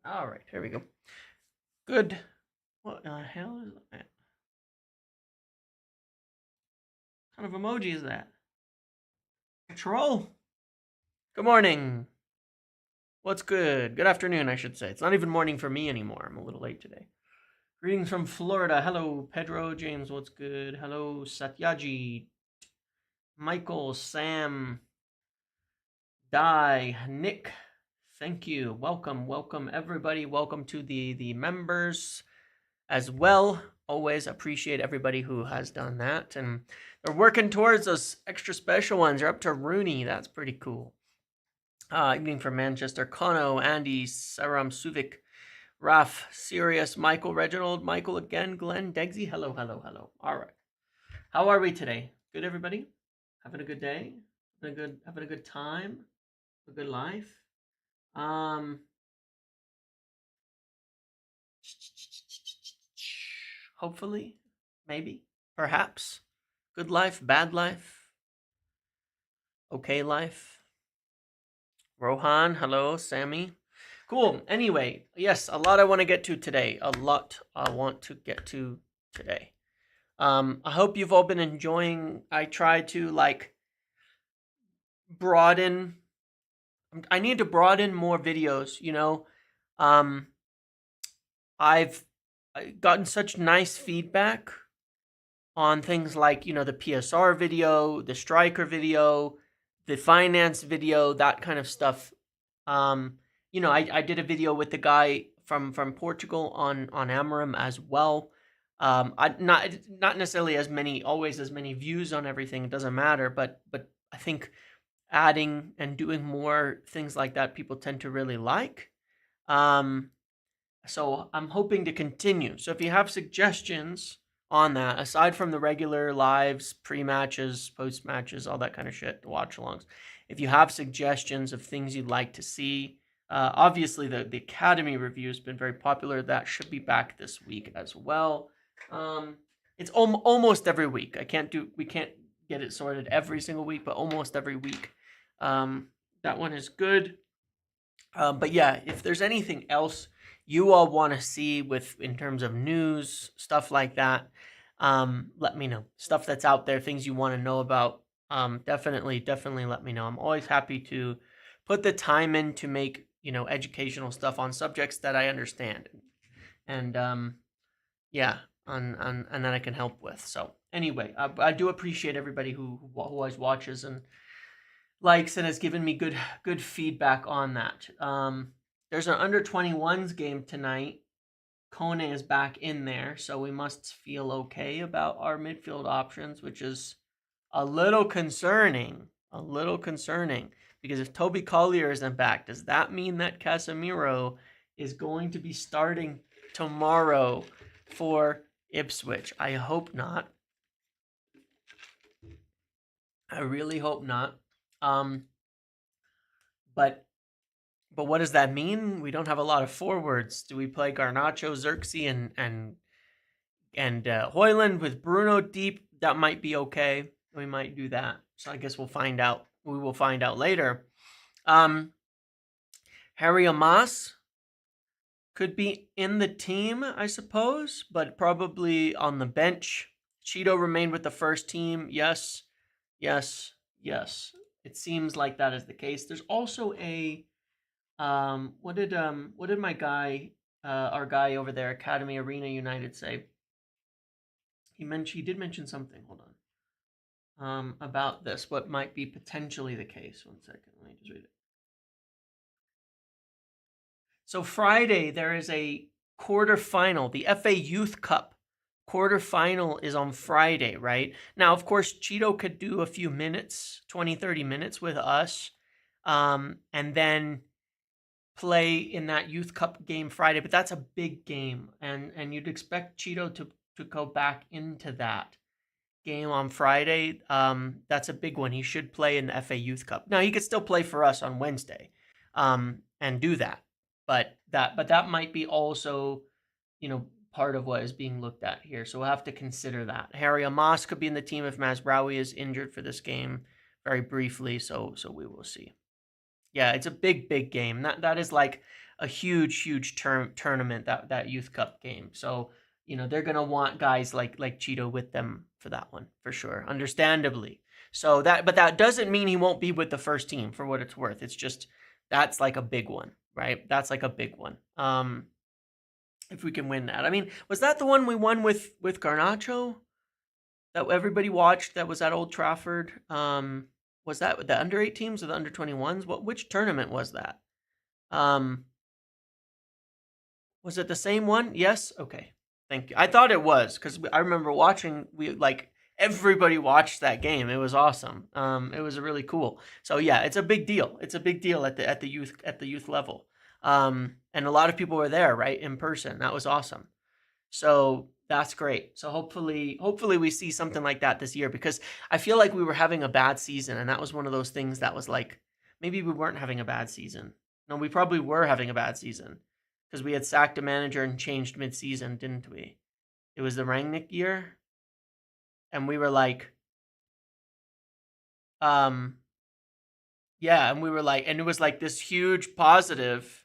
All right, here we go. Good. What the hell is that? What kind of emoji is that? A troll? Good morning. What's good? Good afternoon, I should say. It's not even morning for me anymore. I'm a little late today. Greetings from Florida. Hello, Pedro. James, what's good? Hello, Satyaji. Michael, Sam, Di, Nick. Thank you. Welcome, everybody. Welcome to the members as well. Always appreciate everybody who has done that. And they're working towards those extra special ones. They're up to Rooney. That's pretty cool. Evening from Manchester. Kono, Andy, Saram, Suvik, Raf, Sirius, Michael, Reginald, Michael again, Glenn, Degsy. Hello. All right. How are we today? Good, everybody? Having a good day? Having a good time? A good life? Hopefully, maybe, perhaps. Good life, bad life, okay life. Rohan, hello, Sammy. Cool. Anyway, yes, a lot I want to get to today. I hope you've all been enjoying. I try to broaden. I need to broaden more videos, I've gotten such nice feedback on things like, the PSR video, the striker video, the finance video, that kind of stuff. I did a video with the guy from Portugal on Amorim as well. I not necessarily as many views on everything. It doesn't matter, but I think adding and doing more things like that, people tend to really like. So I'm hoping to continue. So if you have suggestions on that, aside from the regular lives, pre-matches, post-matches, all that kind of shit, watch-alongs, if you have suggestions of things you'd like to see, obviously the Academy review has been very popular. That should be back this week as well. It's almost every week. We can't get it sorted every single week, but almost every week. That one is good. But yeah, if there's anything else you all want to see in terms of news, stuff like that, let me know. Stuff that's out there, things you want to know about, definitely let me know. I'm always happy to put the time in to make, educational stuff on subjects that I understand. And yeah, and that I can help with. So anyway, I do appreciate everybody who always watches and likes and has given me good feedback on that. There's an under 21s game tonight. Kone is back in there, so we must feel okay about our midfield options, which is a little concerning. Because if Toby Collier isn't back, does that mean that Casemiro is going to be starting tomorrow for Ipswich? I hope not. I really hope not. But what does that mean? We don't have a lot of forwards. Do we play Garnacho, Xerxes, and Hoyland with Bruno deep? That might be okay. We might do that. So I guess we'll find out. We will find out later. Harry Amas could be in the team, I suppose, but probably on the bench. Cheeto remained with the first team. Yes. It seems like that is the case. There's also a what did my guy, our guy over there, Academy Arena United, say? He did mention something. Hold on. About this, what might be potentially the case. 1 second, let me just read it. So Friday there is a quarterfinal. The FA Youth Cup quarterfinal is on Friday, right? Now, of course, Cheeto could do a few minutes, 20, 30 minutes with us, and then play in that Youth Cup game Friday, but that's a big game, and you'd expect Cheeto to go back into that game on Friday. That's a big one. He should play in the FA Youth Cup. Now, he could still play for us on Wednesday, and do that, but that might be also, part of what is being looked at here. So we'll have to consider that. Harry Amos could be in the team if Mazraoui is injured for this game very briefly. So we will see. Yeah, it's a big game. That is like a huge tournament, that Youth Cup game. So, they're gonna want guys like Cheeto with them for that one, for sure. Understandably. So but that doesn't mean he won't be with the first team, for what it's worth. It's just that's like a big one, right? That's like a big one. If we can win that. I mean, was that the one we won with Garnacho that everybody watched that was at Old Trafford? Was that the under 8 teams or the under 21s? Which tournament was that? Was it the same one? Yes? Okay. Thank you. I thought it was, because I remember watching, everybody watched that game. It was awesome. It was really cool. So yeah, it's a big deal. It's a big deal at the youth level. And a lot of people were there, right, in person. That was awesome. So that's great. So hopefully we see something like that this year, because I feel like we were having a bad season, and that was one of those things that was like, maybe we weren't having a bad season. No, we probably were having a bad season, because we had sacked a manager and changed mid-season, didn't we? It was the Rangnick year, and we were like, yeah, and we were like, and it was like this huge positive.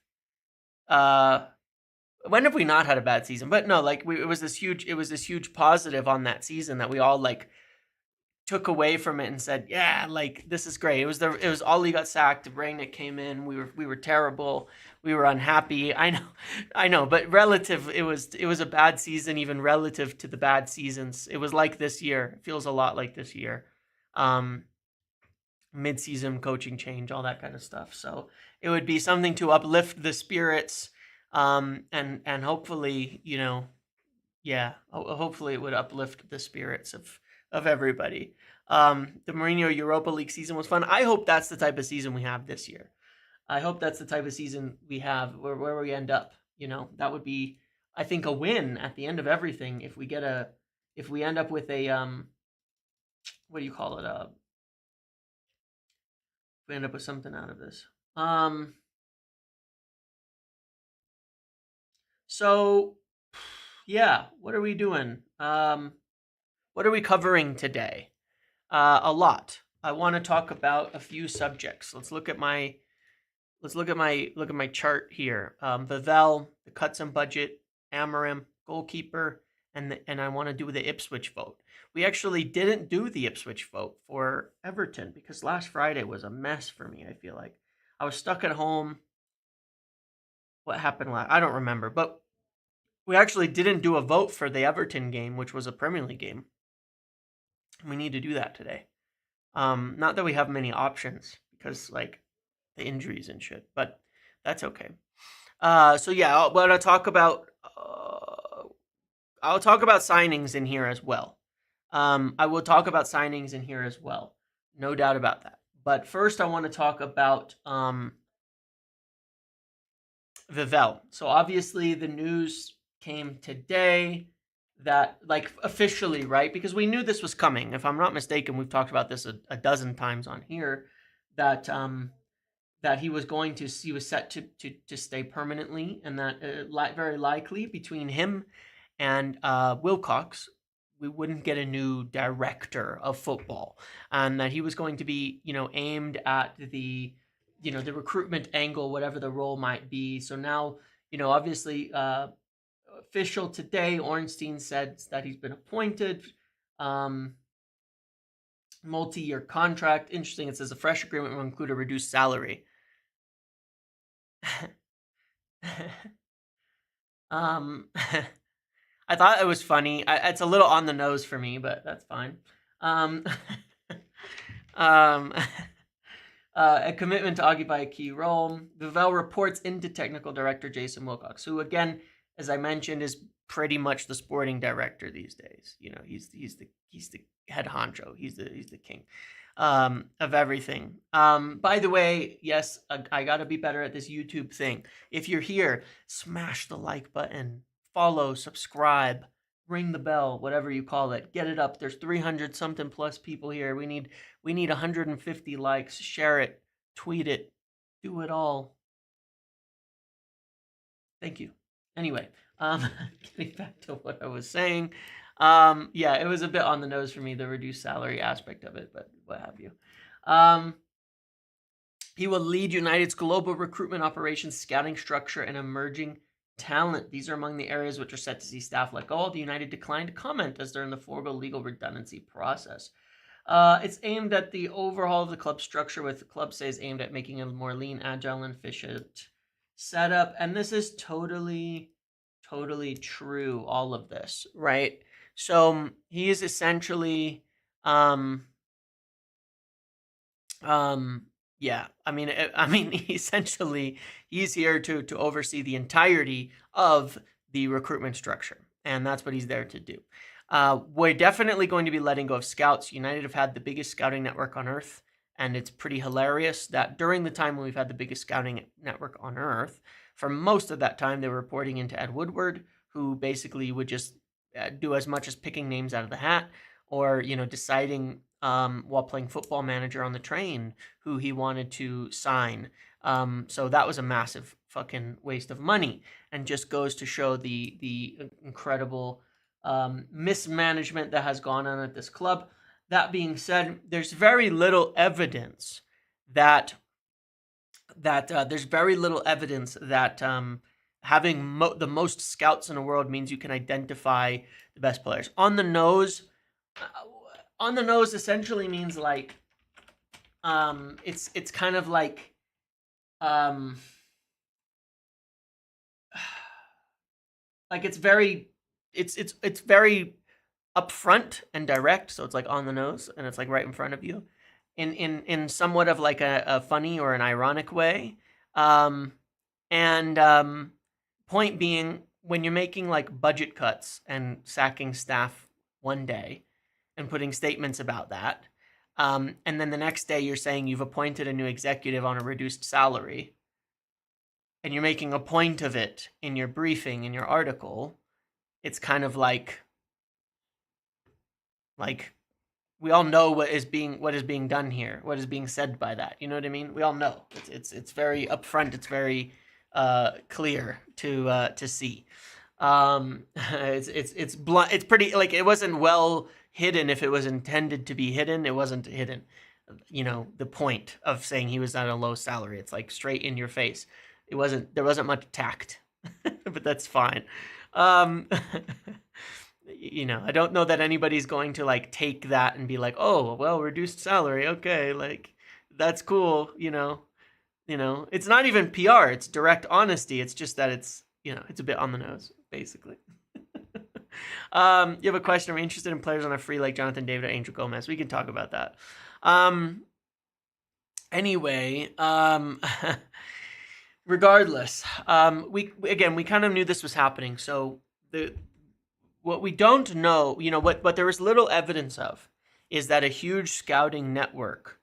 When have we not had a bad season? But no, like it was this huge positive on that season that we all like took away from it and said, yeah, like this is great. It was Ollie got sacked, Rangnick came in, we were terrible, we were unhappy. I know, but relative, it was a bad season, even relative to the bad seasons. It was like this year. It feels a lot like this year. Mid-season coaching change, all that kind of stuff. So it would be something to uplift the spirits, and hopefully, hopefully it would uplift the spirits of everybody. The Mourinho Europa League season was fun. I hope that's the type of season we have this year. I hope that's the type of season we have where we end up. That would be, I think, a win at the end of everything if we end up with a what do you call it? We end up with something out of this. So yeah, what are we doing? What are we covering today? A lot. I want to talk about a few subjects. Let's look at my chart here. Vivell, the cuts and budget, Amorim, goalkeeper, and I want to do the Ipswich vote. We actually didn't do the Ipswich vote for Everton because last Friday was a mess for me. I feel like I was stuck at home. What happened last? I don't remember, but we actually didn't do a vote for the Everton game, which was a Premier League game. We need to do that today. Not that we have many options because like the injuries and shit, but that's okay. So yeah, I'll talk about signings in here as well. I will talk about signings in here as well, no doubt about that. But first, I want to talk about Vivell. So obviously, the news came today that, like, officially, right? Because we knew this was coming. If I'm not mistaken, we've talked about this a dozen times on here, that that he was set to stay permanently, and that very likely between him and Wilcox, we wouldn't get a new director of football, and that he was going to be, aimed at the, the recruitment angle, whatever the role might be. So now, obviously, official today, Ornstein said that he's been appointed. Multi-year contract. Interesting. It says a fresh agreement will include a reduced salary. I thought it was funny. It's a little on the nose for me, but that's fine. A commitment to occupy a key role. Vivell reports into technical director Jason Wilcox, who, again, as I mentioned, is pretty much the sporting director these days. He's the head honcho. He's the king of everything. By the way, yes, I gotta be better at this YouTube thing. If you're here, smash the like button, follow, subscribe, ring the bell, whatever you call it. Get it up. There's 300 something plus people here. We need 150 likes. Share it, tweet it, do it all. Thank you. Anyway, getting back to what I was saying. Yeah, it was a bit on the nose for me, the reduced salary aspect of it, but what have you. He will lead United's global recruitment operations, scouting structure, and emerging talent. These are among the areas which are set to see staff let go. The United declined to comment as they're in the forego legal redundancy process. It's aimed at the overhaul of the club structure, with the club says aimed at making a more lean, agile, and efficient setup. And this is totally true, all of this, right? So he is essentially yeah, I mean, essentially, he's here to oversee the entirety of the recruitment structure, and that's what he's there to do. We're definitely going to be letting go of scouts. United have had the biggest scouting network on earth, and it's pretty hilarious that during the time when we've had the biggest scouting network on earth, for most of that time, they were reporting into Ed Woodward, who basically would just do as much as picking names out of the hat, or deciding while playing Football Manager on the train who he wanted to sign. So that was a massive fucking waste of money, and just goes to show the incredible mismanagement that has gone on at this club. That being said, there's very little evidence that having the most scouts in the world means you can identify the best players. On the nose essentially means like it's kind of like like it's very upfront and direct, so it's like on the nose and it's like right in front of you in somewhat of like a funny or an ironic way. Point being, when you're making like budget cuts and sacking staff one day and putting statements about that, and then the next day you're saying you've appointed a new executive on a reduced salary, and you're making a point of it in your briefing, in your article, it's kind of like we all know what is being done here, what is being said by that. You know what I mean? We all know. It's very upfront. It's very clear to see. It's blunt. It's pretty, like, it wasn't well hidden. If it was intended to be hidden, it wasn't hidden. The point of saying he was on a low salary, it's like straight in your face. There wasn't much tact, but that's fine. I don't know that anybody's going to like take that and be like, oh, well, reduced salary, okay, like that's cool. It's not even PR, it's direct honesty. It's just that it's a bit on the nose, basically. You have a question? Are we interested in players on a free like Jonathan David or Angel Gomez? We can talk about that. Anyway, regardless, we kind of knew this was happening. So what we don't know, what there is little evidence of, is that a huge scouting network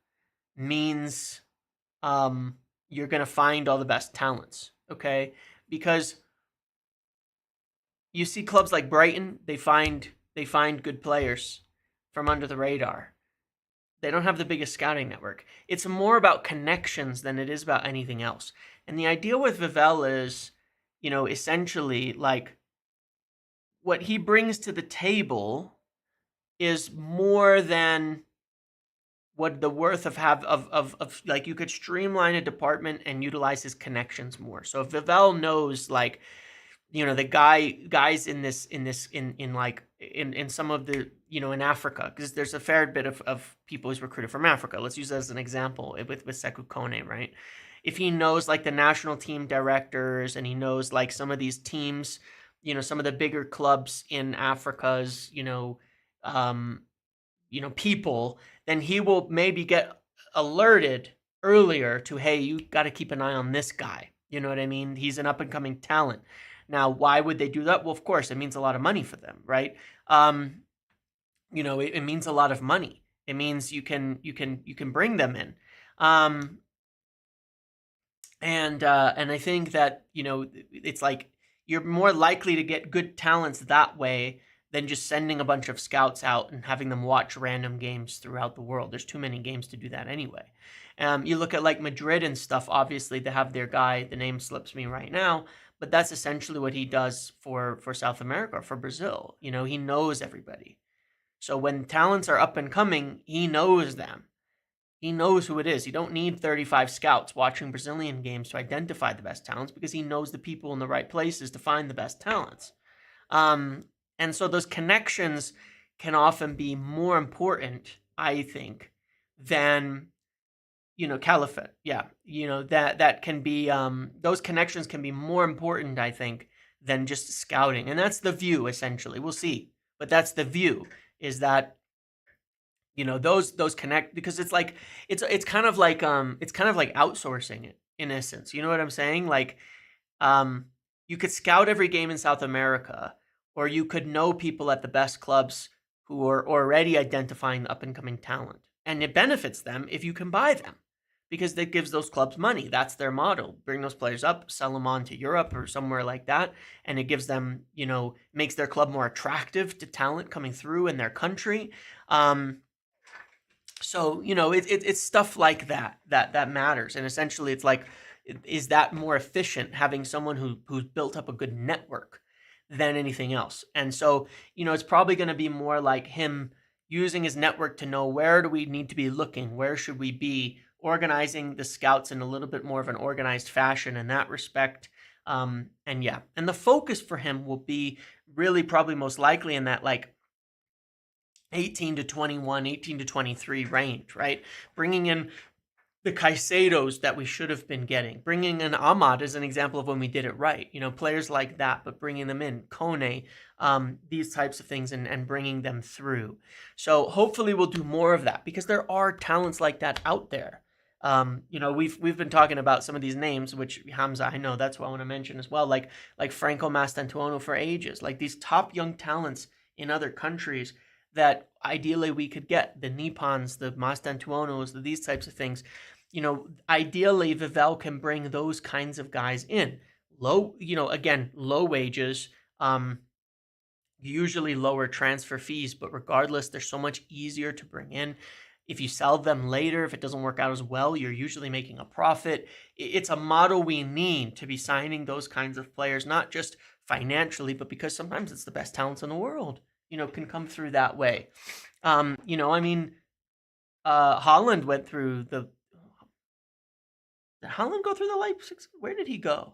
means you're going to find all the best talents, okay? Because you see clubs like Brighton, they find good players from under the radar. They don't have the biggest scouting network. It's more about connections than it is about anything else. And the idea with Vivell is, essentially, like, what he brings to the table is more than what the worth of like, you could streamline a department and utilize his connections more. So if Vivell knows, like, the guys in some of the, in Africa, because there's a fair bit of people who's recruited from Africa. Let's use that as an example with Sekou Kone, right? If he knows like the national team directors, and he knows like some of these teams, some of the bigger clubs in Africa's, people, then he will maybe get alerted earlier to, hey, you got to keep an eye on this guy. You know what I mean? He's an up and coming talent. Now, why would they do that? Well, of course, it means a lot of money for them, right? It means a lot of money. It means you can bring them in. And I think that, it's like you're more likely to get good talents that way than just sending a bunch of scouts out and having them watch random games throughout the world. There's too many games to do that anyway. You look at like Madrid and stuff, obviously they have their guy, the name slips me right now, but that's essentially what he does for South America, for Brazil. You know, he knows everybody. So when talents are up and coming, he knows them. He knows who it is. You don't need 35 scouts watching Brazilian games to identify the best talents, because he knows the people in the right places to find the best talents. And so those connections can often be more important, I think, than, you know, caliphate. Yeah, you know, that can be, those connections can be more important, I think, than just scouting. And that's the view, essentially. We'll see, but that's the view, is that, you know, those connect, because it's like, it's kind of like outsourcing it, in essence. You know what I'm saying? Like, you could scout every game in South America, or you could know people at the best clubs who are already identifying the up and coming talent, and it benefits them if you can buy them, because that gives those clubs money. That's their model: bring those players up, sell them on to Europe or somewhere like that, and it gives them, you know, makes their club more attractive to talent coming through in their country. So, you know, it's stuff like that matters. And essentially, it's like, is that more efficient, having someone who's built up a good network, than anything else? And so, you know, it's probably going to be more like him using his network to know, where do we need to be looking, where should we be organizing the scouts in a little bit more of an organized fashion in that respect. And yeah, and the focus for him will be really probably most likely in that, like, 18 to 21, 18 to 23 range, right? Bringing in the Caicedos that we should have been getting. Bringing in Ahmad is an example of when we did it right. You know, players like that, but bringing them in. Kone, these types of things, and bringing them through. So hopefully we'll do more of that, because there are talents like that out there. You know, we've been talking about some of these names, which, Hamza, I know that's what I want to mention as well. Like Franco Mastantuono for ages. Like these top young talents in other countries that ideally we could get. The Nipons, the Mastantuonos, these types of things. You know, ideally Vivell can bring those kinds of guys in. Low, you know, again, low wages, usually lower transfer fees, but regardless, they're so much easier to bring in. If you sell them later, if it doesn't work out as well, you're usually making a profit. It's a model we need to be signing those kinds of players, not just financially, but because sometimes it's the best talents in the world, you know, can come through that way. You know, I mean, Holland went through the... Did Holland go through the Leipzig? Where did he go?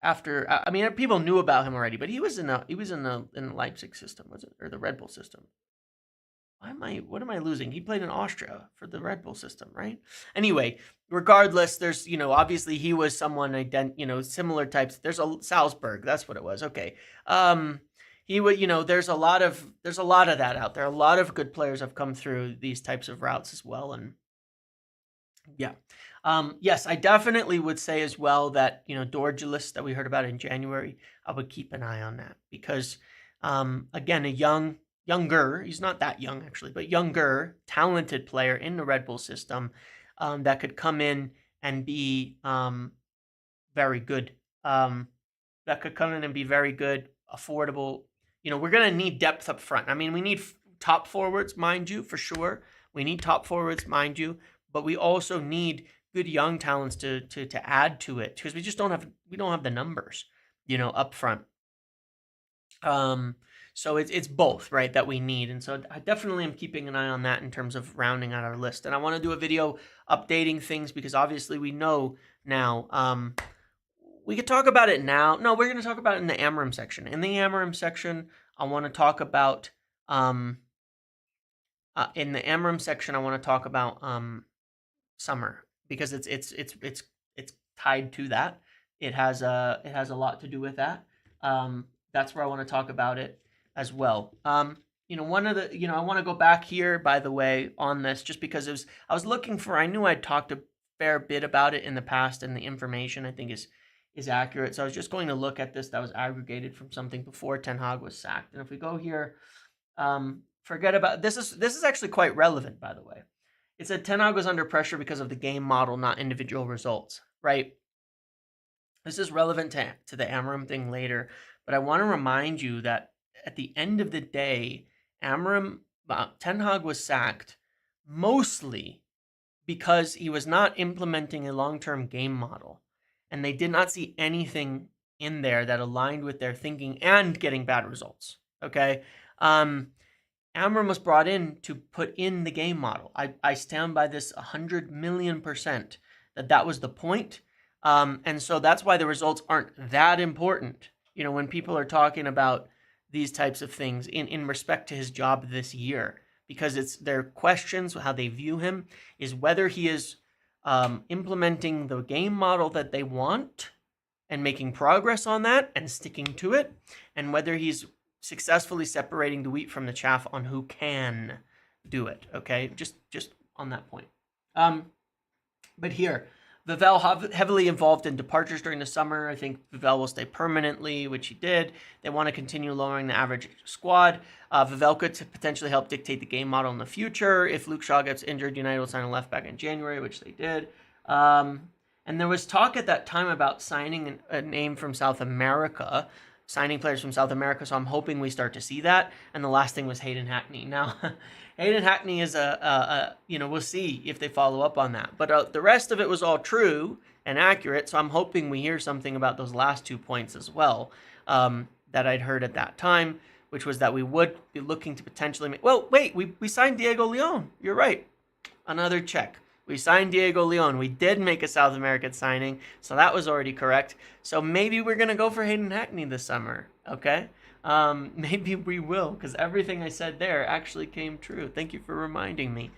After, I mean, people knew about him already, but he was in the Leipzig system, was it, or the Red Bull system? What am I losing? He played in Austria for the Red Bull system, right? Anyway, regardless, there's, you know, obviously he was someone, you know, similar types. There's a Salzburg, that's what it was. Okay. He would, you know, there's a lot of that out there. A lot of good players have come through these types of routes as well. And yeah. Yes, I definitely would say as well that, you know, Dorgelis that we heard about in January, I would keep an eye on that, because, again, a younger, he's not that young actually, but younger, talented player in the Red Bull system, that could come in and be, very good. That could come in and be very good, affordable. You know, we're going to need depth up front. I mean, we need top forwards, mind you, for sure. We need top forwards, mind you, but we also need good young talents to add to it, because we just don't have the numbers, you know, up front. So it's both, right, that we need. And so I definitely am keeping an eye on that in terms of rounding out our list. And I want to do a video updating things, because obviously we know now. We could talk about it now. No, we're going to talk about it in the Amorim section. In the Amorim section, I want to talk about summer, because it's tied to that. It has a lot to do with that. That's where I want to talk about it as well. You know, I want to go back here, by the way, on this, just because I was looking for, I knew I'd talked a fair bit about it in the past, and the information I think is accurate. So I was just going to look at this that was aggregated from something before Ten Hag was sacked. And if we go here, forget about this is actually quite relevant, by the way. It said Ten Hag was under pressure because of the game model, not individual results, right? This is relevant to the Amorim thing later, but I want to remind you that at the end of the day, Ten Hag was sacked mostly because he was not implementing a long-term game model, and they did not see anything in there that aligned with their thinking and getting bad results. Okay. Amorim was brought in to put in the game model. I stand by this 100,000,000% that was the point. And so that's why the results aren't that important. When people are talking about these types of things in respect to his job this year, because it's their questions, how they view him, is whether he is implementing the game model that they want and making progress on that and sticking to it, and whether he's successfully separating the wheat from the chaff on who can do it. Okay, just on that point. But here, Vivell heavily involved in departures during the summer. I think Vivell will stay permanently, which he did. They want to continue lowering the average squad. Vivell could potentially help dictate the game model in the future. If Luke Shaw gets injured, United will sign a left back in January, which they did. And there was talk at that time about signing a name from South America, signing players from South America, so I'm hoping we start to see that. And the last thing was Hayden Hackney. Now, Hayden Hackney is we'll see if they follow up on that. But the rest of it was all true and accurate, so I'm hoping we hear something about those last 2 points as well that I'd heard at that time, which was that we would be looking to potentially make... Well, wait, we signed Diego Leon. You're right. Another check. We signed Diego Leon. We did make a South American signing, so that was already correct. So maybe we're going to go for Hayden Hackney this summer, okay? Maybe we will, because everything I said there actually came true. Thank you for reminding me.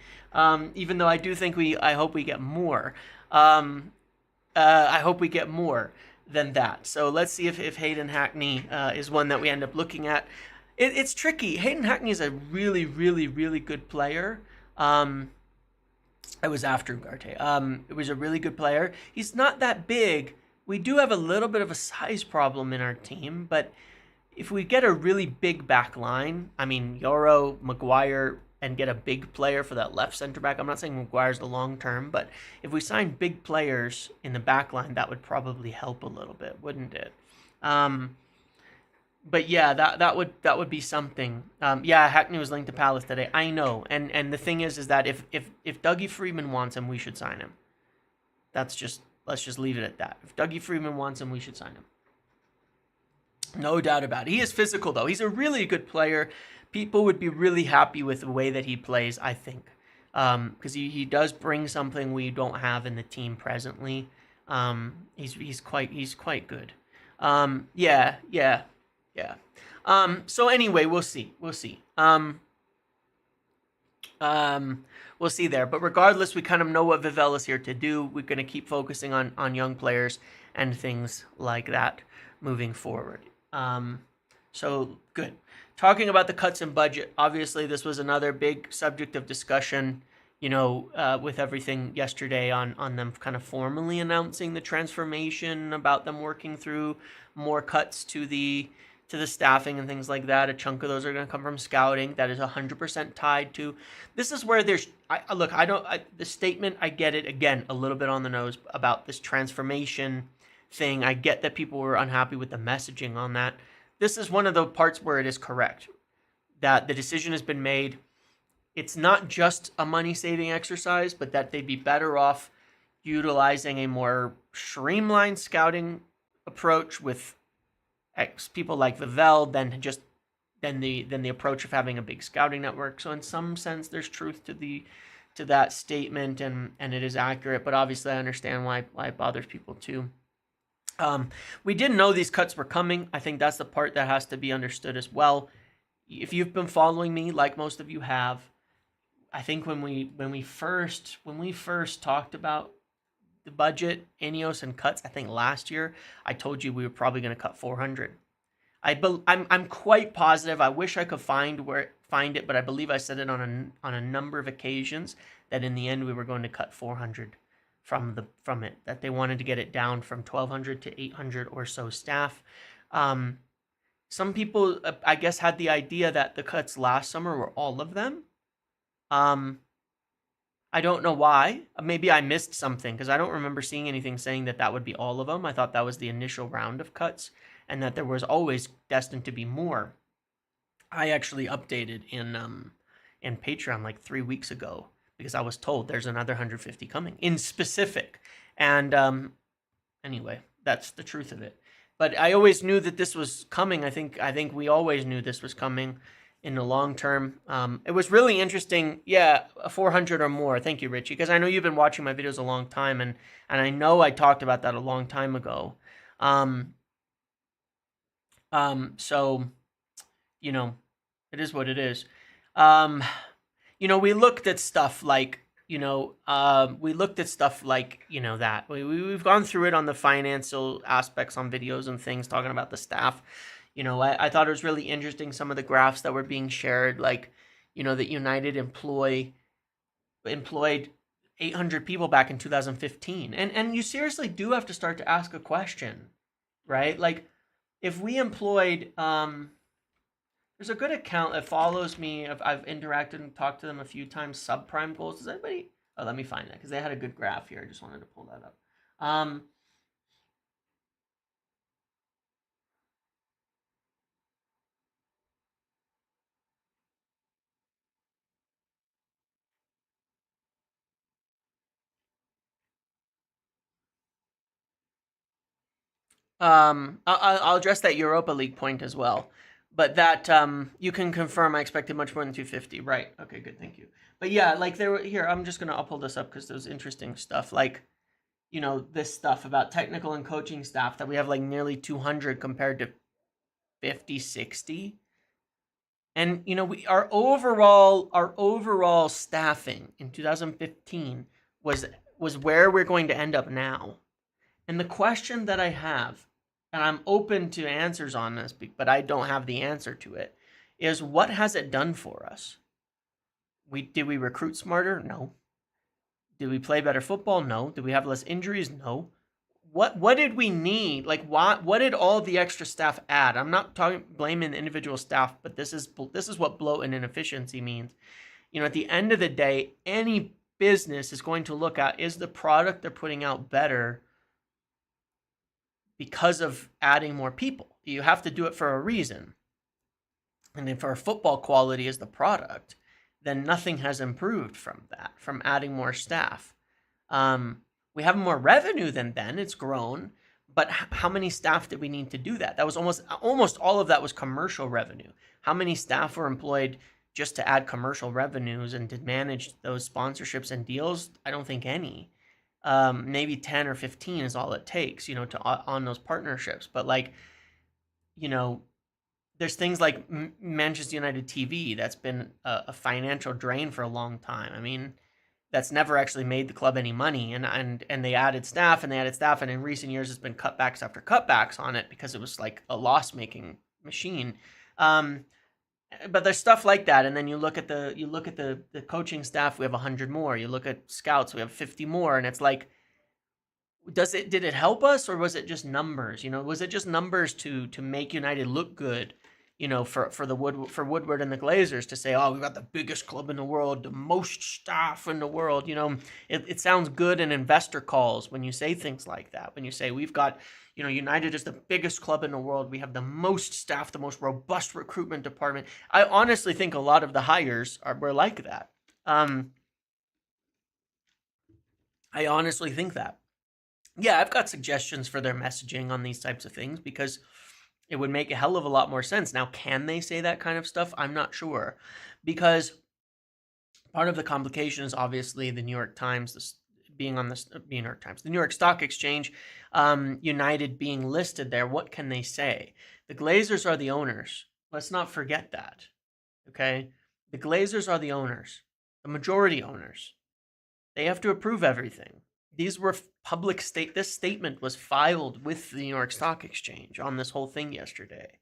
Even though I do think I hope we get more. I hope we get more than that. So let's see if Hayden Hackney is one that we end up looking at. It's tricky. Hayden Hackney is a really, really, really good player. I was after Ugarte. It was a really good player. He's not that big. We do have a little bit of a size problem in our team, but if we get a really big back line, I mean, Yoro, Maguire, and get a big player for that left center back. I'm not saying Maguire's the long term, but if we sign big players in the back line, that would probably help a little bit, wouldn't it? But yeah, that would be something. Yeah, Hackney was linked to Palace today. I know, and the thing is that if Dougie Freeman wants him, we should sign him. Let's just leave it at that. If Dougie Freeman wants him, we should sign him. No doubt about it. He is physical though. He's a really good player. People would be really happy with the way that he plays, I think, because he does bring something we don't have in the team presently. He's quite good. Yeah. So anyway, we'll see. We'll see there. But regardless, we kind of know what Vivell is here to do. We're going to keep focusing on young players and things like that moving forward. So good. Talking about the cuts in budget, obviously this was another big subject of discussion, with everything yesterday on them kind of formally announcing the transformation, about them working through more cuts to the staffing and things like that. A chunk of those are going to come from scouting. That is 100% tied to. This is where there's. The statement, I get it again a little bit on the nose about this transformation thing. I get that people were unhappy with the messaging on that. This is one of the parts where it is correct that the decision has been made. It's not just a money-saving exercise, but that they'd be better off utilizing a more streamlined scouting approach with people like Vivell than the approach of having a big scouting network. So in some sense, there's truth to that statement, and it is accurate. But obviously, I understand why it bothers people too. We didn't know these cuts were coming. I think that's the part that has to be understood as well. If you've been following me, like most of you have, I think when we first talked about the budget, Ineos, and cuts, I think last year, I told you we were probably going to cut 400. I'm quite positive. I wish I could find it, but I believe I said it on a number of occasions that in the end we were going to cut 400 from it. That they wanted to get it down from 1,200 to 800 or so staff. Some people, I guess, had the idea that the cuts last summer were all of them. I don't know why. Maybe I missed something because I don't remember seeing anything saying that would be all of them. I thought that was the initial round of cuts and that there was always destined to be more. I actually updated in Patreon like 3 weeks ago because I was told there's another 150 coming in specific. And anyway, that's the truth of it. But I always knew that this was coming. I think we always knew this was coming in the long term. It was really interesting. Yeah, a 400 or more. Thank you, Richie, because I know you've been watching my videos a long time, and I know I talked about that a long time ago. Um, so you know, it is what it is. Um, we looked at stuff like, that. We've gone through it on the financial aspects on videos and things, talking about the staff. I thought it was really interesting, some of the graphs that were being shared, like, that United employed 800 people back in 2015. And you seriously do have to start to ask a question, right? Like, if we employed, there's a good account that follows me. I've interacted and talked to them a few times. Subprime goals. Does anybody? Oh, let me find that, because they had a good graph here. I just wanted to pull that up. I'll address that Europa League point as well, but that you can confirm I expected much more than 250. Right? Okay, good. Thank you. But yeah, like there were here. I'll pull this up because there's interesting stuff. Like, this stuff about technical and coaching staff, that we have like nearly 200 compared to 50, 60. And our overall staffing in 2015 was where we're going to end up now. And the question that I have, and I'm open to answers on this, but I don't have the answer to it, is what has it done for us? Did we recruit smarter? No. Did we play better football? No. Did we have less injuries? No. What did we need? Like, what did all the extra staff add? I'm not blaming the individual staff, but this is what bloat and inefficiency means. At the end of the day, any business is going to look at, is the product they're putting out better because of adding more people? You have to do it for a reason. And if our football quality is the product, then nothing has improved from that, from adding more staff. We have more revenue than then. It's grown. But how many staff did we need to do that? That was almost all of that was commercial revenue. How many staff were employed just to add commercial revenues and to manage those sponsorships and deals? I don't think any. Maybe 10 or 15 is all it takes, to on those partnerships. But like, there's things like Manchester United TV that's been a financial drain for a long time. I mean, that's never actually made the club any money, and they added staff, and in recent years it's been cutbacks after cutbacks on it because it was like a loss-making machine. But there's stuff like that, and then you look at the coaching staff. We have 100 more. You look at scouts. We have 50 more, and it's like, did it help us, or was it just numbers? Was it just numbers to make United look good? For Woodward and the Glazers to say, oh, we've got the biggest club in the world, the most staff in the world. It sounds good in investor calls when you say things like that. When you say we've got, United is the biggest club in the world. We have the most staff, the most robust recruitment department. I honestly think a lot of the hires were like that. I honestly think that. Yeah, I've got suggestions for their messaging on these types of things because it would make a hell of a lot more sense. Now, can they say that kind of stuff? I'm not sure, because part of the complication is obviously the New York Times being on the New York Times, the New York Stock Exchange, United being listed there. What can they say? The Glazers are the owners. Let's not forget that. Okay, the Glazers are the owners, the majority owners. They have to approve everything. These were this statement was filed with the New York Stock Exchange on this whole thing yesterday.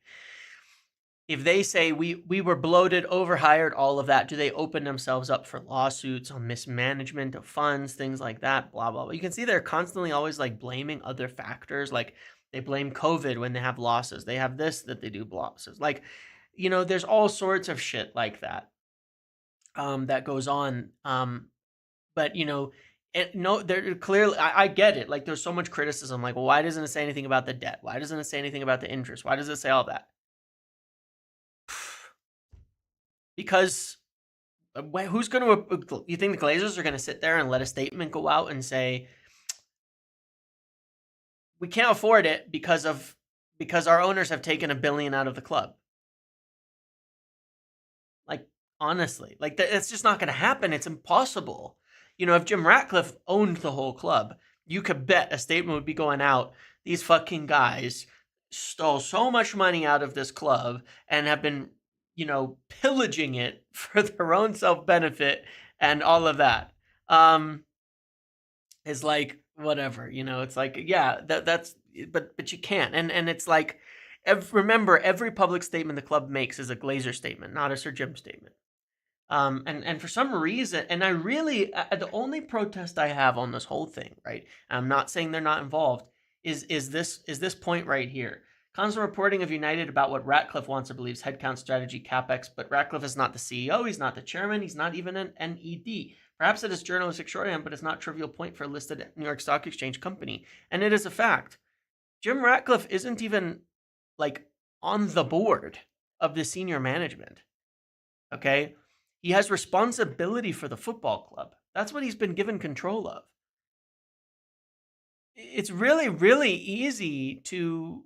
If they say we were bloated, overhired, all of that, do they open themselves up for lawsuits on mismanagement of funds, things like that, blah, blah, blah. You can see they're constantly always like blaming other factors. Like they blame COVID when they have losses. They have this that they do losses. Like, there's all sorts of shit like that that goes on. But, no, they're clearly, I get it. Like, there's so much criticism. Like, well, why doesn't it say anything about the debt? Why doesn't it say anything about the interest? Why does it say all that? Because who's going to, you think the Glazers are going to sit there and let a statement go out and say, we can't afford it because of because our owners have taken $1 billion out of the club. Like, honestly, like it's just not going to happen. It's impossible. You know, if Jim Ratcliffe owned the whole club, you could bet a statement would be going out. These fucking guys stole so much money out of this club and have been, you know, pillaging it for their own self-benefit and all of that. Is like, whatever, you know, it's like, yeah, that's, but you can't. And it's like, remember, every public statement the club makes is a Glazer statement, not a Sir Jim statement. And for some reason, and I really, the only protest I have on this whole thing, right? I'm not saying they're not involved, is this point right here. Constant reporting of United about what Ratcliffe wants or believes, headcount strategy, capex, but Ratcliffe is not the CEO, he's not the chairman, he's not even an NED. Perhaps it is journalistic shorthand, but it's not a trivial point for a listed New York Stock Exchange company. And it is a fact. Jim Ratcliffe isn't even, like, on the board of the senior management, okay? He has responsibility for the football club. That's what he's been given control of. It's really, really easy to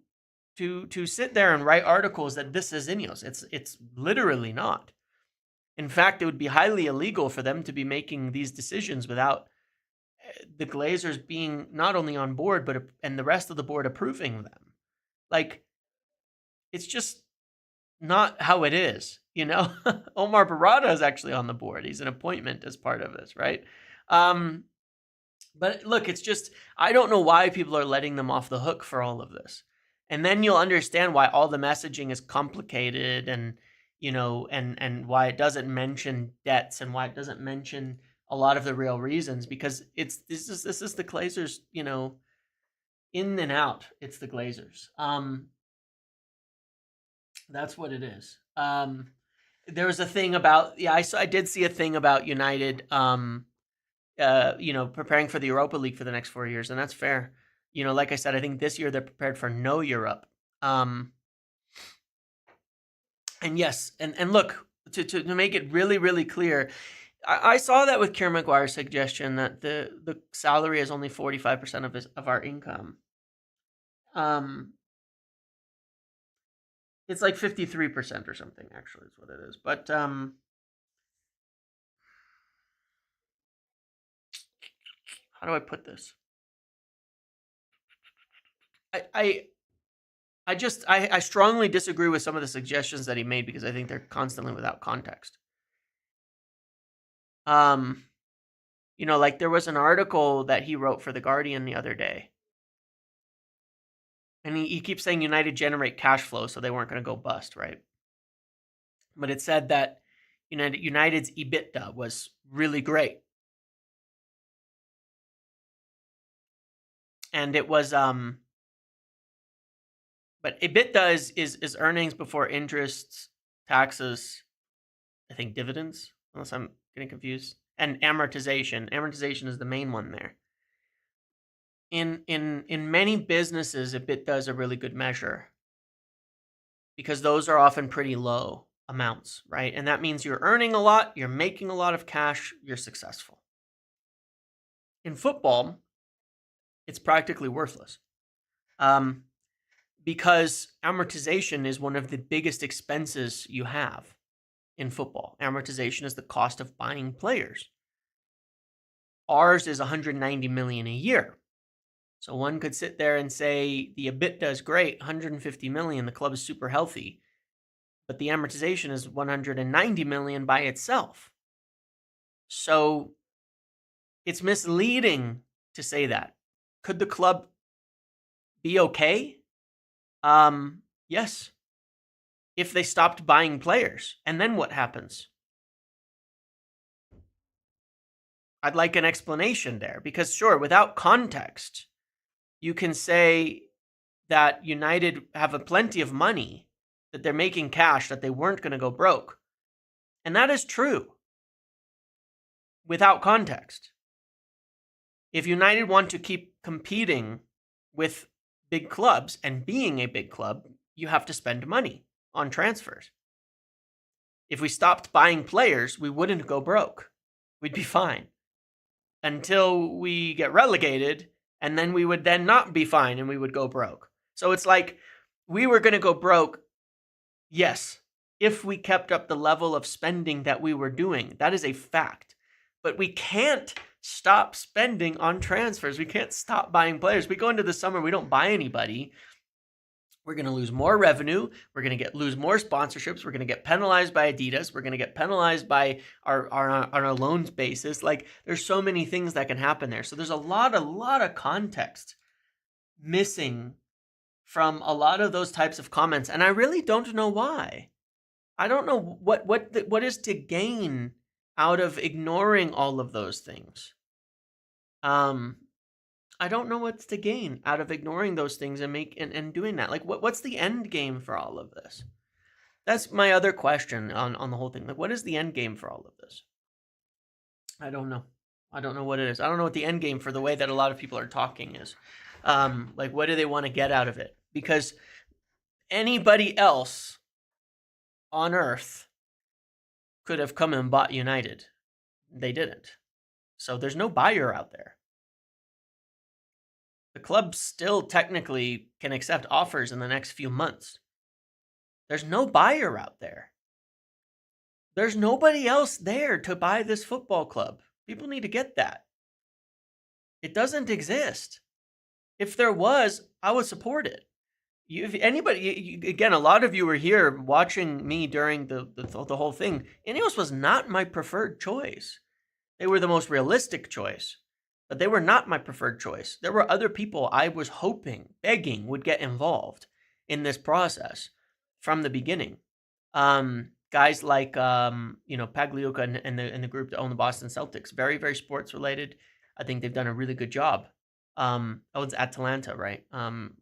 sit there and write articles that this is Ineos. It's literally not. In fact, it would be highly illegal for them to be making these decisions without the Glazers being not only on board, but and the rest of the board approving them. Like, it's just not how it is, you know? Omar Barada is actually on the board. He's an appointment as part of this, right? But look, it's just, I don't know why people are letting them off the hook for all of this. And then you'll understand why all the messaging is complicated and, you know, and why it doesn't mention debts and why it doesn't mention a lot of the real reasons, because this is the Glazers, you know, in and out. It's the Glazers. That's what it is. There was a thing about, I did see a thing about United, you know, preparing for the Europa League for the next 4 years, and that's fair. You know, like I said, I think this year they're prepared for no Europe. And yes, and look, to make it really, really clear, I saw that with Kieran Maguire's suggestion that the salary is only 45% of our income. It's like 53% or something, actually, is what it is. But how do I put this? I strongly disagree with some of the suggestions that he made because I think they're constantly without context. You know, like there was an article that he wrote for The Guardian the other day. And he keeps saying United generate cash flow, so they weren't going to go bust, right? But it said that United's EBITDA was really great. And it was but EBITDA is earnings before interest, taxes, I think dividends, unless I'm getting confused, and amortization. Amortization is the main one there. In many businesses, EBITDA is a really good measure because those are often pretty low amounts, right? And that means you're earning a lot, you're making a lot of cash, you're successful. In football, it's practically worthless. Because amortization is one of the biggest expenses you have in football. Amortization is the cost of buying players. Ours is $190 million a year. So one could sit there and say the EBITDA is great, $150 million, the club is super healthy, but the amortization is $190 million by itself. So it's misleading to say that. Could the club be okay? Yes. If they stopped buying players, and then what happens? I'd like an explanation there, because sure, without context, you can say that United have a plenty of money, that they're making cash, that they weren't going to go broke. And that is true. Without context. If United want to keep competing with big clubs and being a big club, you have to spend money on transfers. If we stopped buying players, we wouldn't go broke. We'd be fine. Until we get relegated, and then we would then not be fine and we would go broke. So it's like we were going to go broke, yes, if we kept up the level of spending that we were doing. That is a fact. But we can't stop spending on transfers. We can't stop buying players. We go into the summer, we don't buy anybody. We're going to lose more revenue. We're going to lose more sponsorships. We're going to get penalized by Adidas. We're going to get penalized by our loans basis. Like, there's so many things that can happen there. So there's a lot of context missing from a lot of those types of comments, and I really don't know why. I don't know what is to gain out of ignoring all of those things. I don't know what's to gain out of ignoring those things and doing that. Like, what's the end game for all of this? That's my other question on the whole thing. Like, what is the end game for all of this? I don't know. I don't know what it is. I don't know what the end game for the way that a lot of people are talking is. Like, what do they want to get out of it? Because anybody else on earth could have come and bought United. They didn't. So there's no buyer out there. The club still technically can accept offers in the next few months. There's no buyer out there. There's nobody else there to buy this football club. People need to get that. It doesn't exist. If there was, I would support it. If anybody, again, a lot of you were here watching me during the whole thing. Ineos was not my preferred choice. They were the most realistic choice, but they were not my preferred choice. There were other people I was hoping, begging, would get involved in this process from the beginning. Guys like Pagliuca and the group that own the Boston Celtics, very, very sports related. I think they've done a really good job. It's Atalanta, right?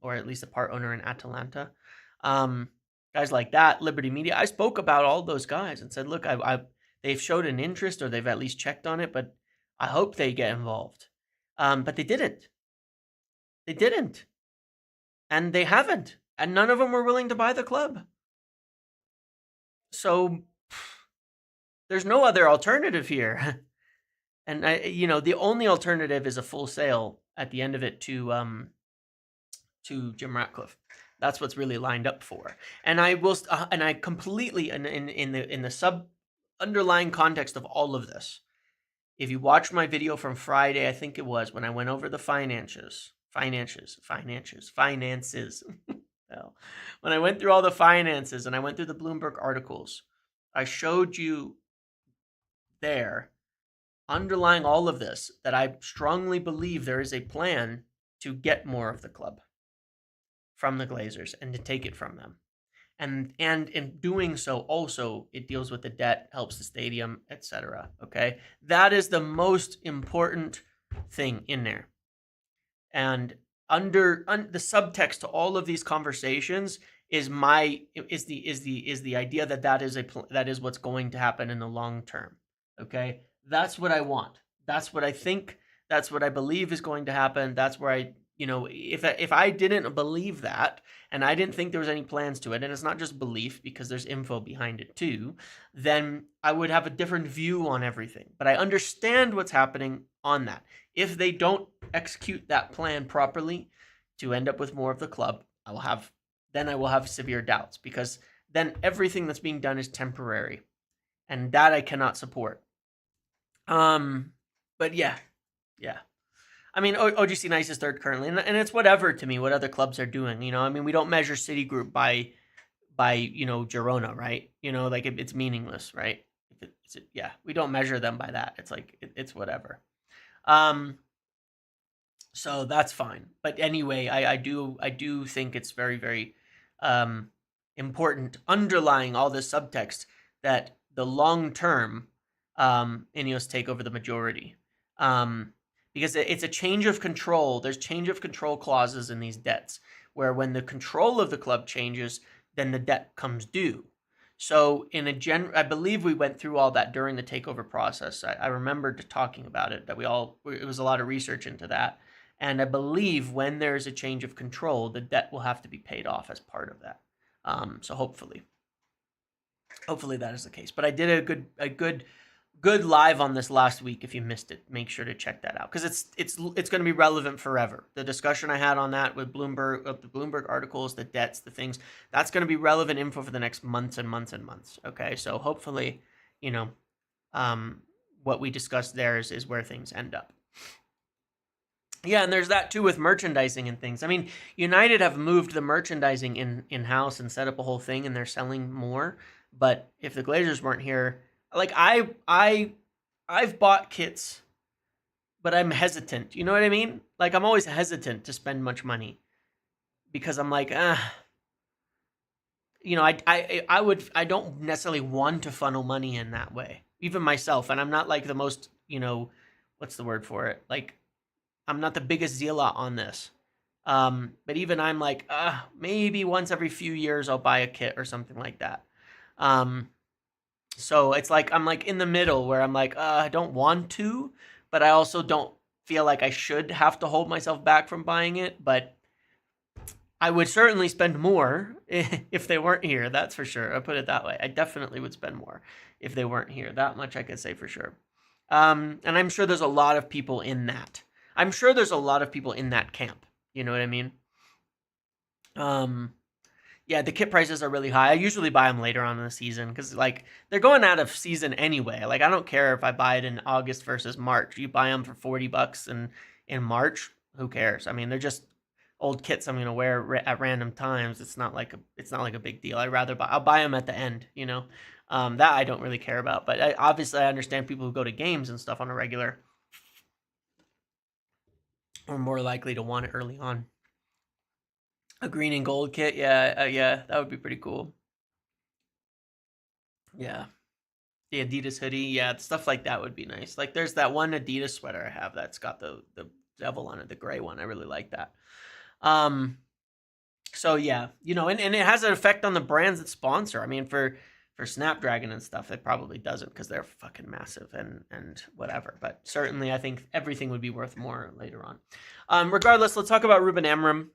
Or at least a part owner in Atalanta. Guys like that, Liberty Media. I spoke about all those guys and said, look, they've showed an interest, or they've at least checked on it, but I hope they get involved. But they didn't. They didn't. And they haven't. And none of them were willing to buy the club. So there's no other alternative here. And the only alternative is a full sale at the end of it to Jim Ratcliffe. That's what's really lined up for. And I will, and I completely in the sub underlying context of all of this. If you watched my video from Friday, I think it was, when I went over the finances. Well, when I went through all the finances and I went through the Bloomberg articles, I showed you there, underlying all of this, that I strongly believe there is a plan to get more of the club from the Glazers and to take it from them. And in doing so, also, it deals with the debt, helps the stadium, etc. Okay? That is the most important thing in there. And under the subtext to all of these conversations is the idea that is what's going to happen in the long term. Okay? That's what I want. That's what I think. That's what I believe is going to happen. That's where I, if I didn't believe that, and I didn't think there was any plans to it, and it's not just belief because there's info behind it too, then I would have a different view on everything. But I understand what's happening on that. If they don't execute that plan properly to end up with more of the club, I will have severe doubts, because then everything that's being done is temporary, and that I cannot support. But yeah. I mean, OGC Nice is third currently, and it's whatever to me what other clubs are doing. I mean, we don't measure Citigroup by Girona, right? Like it's meaningless, right? We don't measure them by that. It's like it's whatever. So that's fine. But anyway, I do think it's very, very important, underlying all this subtext, that the long term Ineos take over the majority. Because it's a change of control. There's change of control clauses in these debts, where when the control of the club changes, then the debt comes due. So I believe we went through all that during the takeover process. I remember talking about it, that it was a lot of research into that. And I believe when there's a change of control, the debt will have to be paid off as part of that. So hopefully that is the case. But I did a good good live on this last week. If you missed it, make sure to check that out because it's going to be relevant forever. The discussion I had on that with Bloomberg, the Bloomberg articles, the debts, the things, that's going to be relevant info for the next months and months and months. Okay, so hopefully, you know, what we discussed there is where things end up. Yeah, and there's that too with merchandising and things. I mean, United have moved the merchandising in house and set up a whole thing, and they're selling more. But if the Glazers weren't here, like I've bought kits, but I'm hesitant. You know what I mean? Like I'm always hesitant to spend much money because I'm like, you know, I don't necessarily want to funnel money in that way, even myself. And I'm not like the most, you know, what's the word for it? Like I'm not the biggest zealot on this. But even I'm like, maybe once every few years I'll buy a kit or something like that. So it's like I'm like in the middle where I'm like, I don't want to, but I also don't feel like I should have to hold myself back from buying it. But I would certainly spend more if they weren't here. That's for sure. I'll put it that way. I definitely would spend more if they weren't here. That much I could say for sure. And I'm sure there's a lot of people in that. I'm sure there's a lot of people in that camp. You know what I mean? Yeah, the kit prices are really high. I usually buy them later on in the season because, like, they're going out of season anyway. Like, I don't care if I buy it in August versus March. You buy them for $40 in March, who cares? I mean, they're just old kits I'm going to wear at random times. It's not like a big deal. I'll buy them at the end, you know. That I don't really care about. But obviously, I understand people who go to games and stuff on a regular are more likely to want it early on. A green and gold kit, yeah, that would be pretty cool. Yeah, the Adidas hoodie, yeah, stuff like that would be nice. Like, there's that one Adidas sweater I have that's got the devil on it, the gray one. I really like that. So yeah, you know, and it has an effect on the brands that sponsor. I mean, for Snapdragon and stuff, it probably doesn't because they're fucking massive and whatever. But certainly, I think everything would be worth more later on. Regardless, let's talk about Ruben Amorim.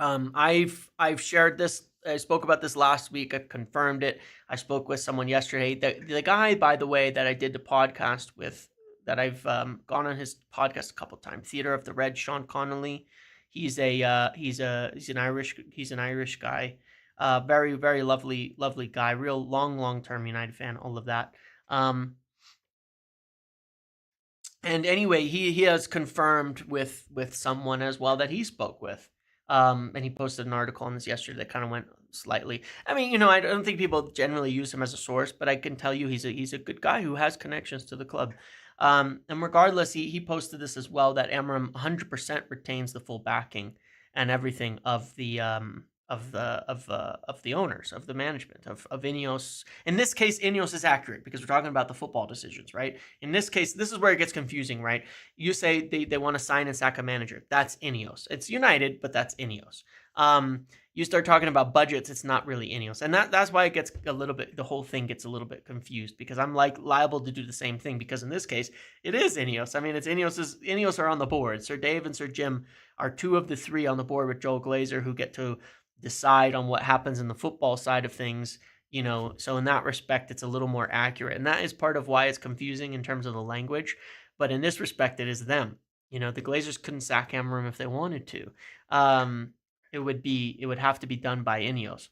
I've shared this. I spoke about this last week. I confirmed it. I spoke with someone yesterday. The guy, by the way, that I did the podcast with, that I've gone on his podcast a couple times. Theater of the Red, Sean Connolly. He's an Irish guy. Very very lovely guy. Real long term United fan. All of that. And anyway, he has confirmed with someone as well that he spoke with. And he posted an article on this yesterday that kind of went slightly. I mean, you know, I don't think people generally use him as a source, but I can tell you he's a good guy who has connections to the club. And regardless, he posted this as well, that Amorim 100% retains the full backing and everything of the owners, of the management, of Ineos. In this case, Ineos is accurate because we're talking about the football decisions, right? In this case, this is where it gets confusing, right? You say they want to sign and sack a manager. That's Ineos. It's United, but that's Ineos. You start talking about budgets, it's not really Ineos. And that's why it gets the whole thing gets a little bit confused, because I'm like liable to do the same thing, because in this case, it is Ineos. I mean, Ineos are on the board. Sir Dave and Sir Jim are two of the three on the board with Joel Glazer, who get to decide on what happens in the football side of things, you know. So in that respect, it's a little more accurate. And that is part of why it's confusing in terms of the language. But in this respect, it is them. You know, the Glazers couldn't sack Amorim if they wanted to. It would have to be done by Ineos.